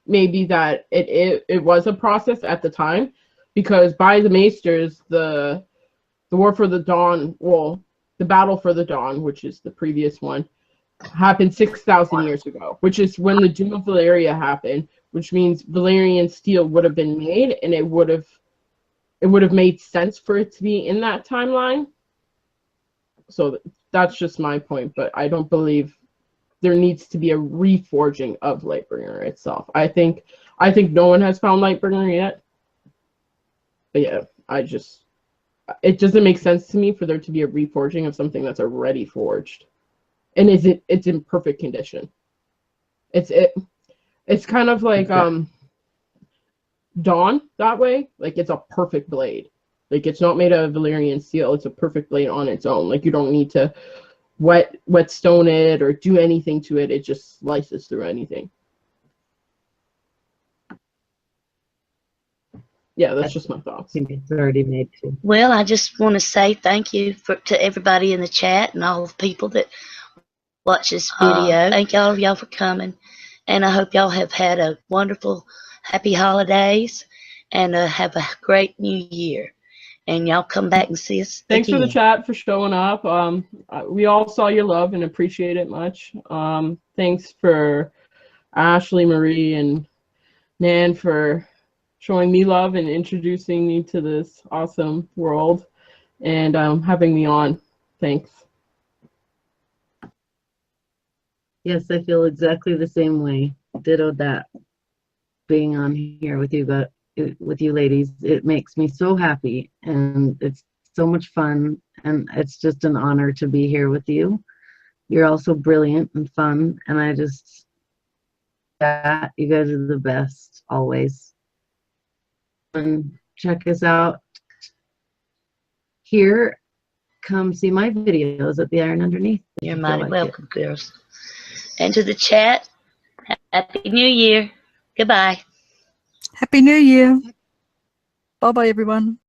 maybe that it was a process at the time, because by the Maesters, the War for the Dawn, well, the Battle for the Dawn, which is the previous one, happened 6,000 years ago, which is when the Doom of Valyria happened, which means Valyrian steel would have been made, and it would have made sense for it to be in that timeline. So that's just my point, but I don't believe there needs to be a reforging of Lightbringer itself. I think no one has found Lightbringer yet. But yeah, it doesn't make sense to me for there to be a reforging of something that's already forged. And it's in perfect condition. It's kind of like Dawn that way. Like, it's a perfect blade. Like, it's not made of Valyrian steel. It's a perfect blade on its own. Like, you don't need to whetstone it or do anything to it. It just slices through anything. Yeah, that's just my thoughts. I think it's already made too. Well, I just want to say thank you to everybody in the chat and all the people that watch this video. Thank all of y'all for coming, and I hope y'all have had a wonderful, happy holidays, and have a great new year. And y'all come back and see us. Thanks again. for the chat, for showing up. We all saw your love and appreciate it much. Thanks for Ashley, Marie, and Nan for showing me love and introducing me to this awesome world, and having me on. Thanks. Yes, I feel exactly the same way. Ditto that. Being on here with you ladies, it makes me so happy, and it's so much fun, and it's just an honor to be here with you. You're also brilliant and fun, and I just, yeah, you guys are the best always. And check us out here. Come see my videos at the Iron Underneath. You're mighty welcome, girls. And to the chat, Happy New Year. Goodbye. Happy New Year. Bye-bye, everyone.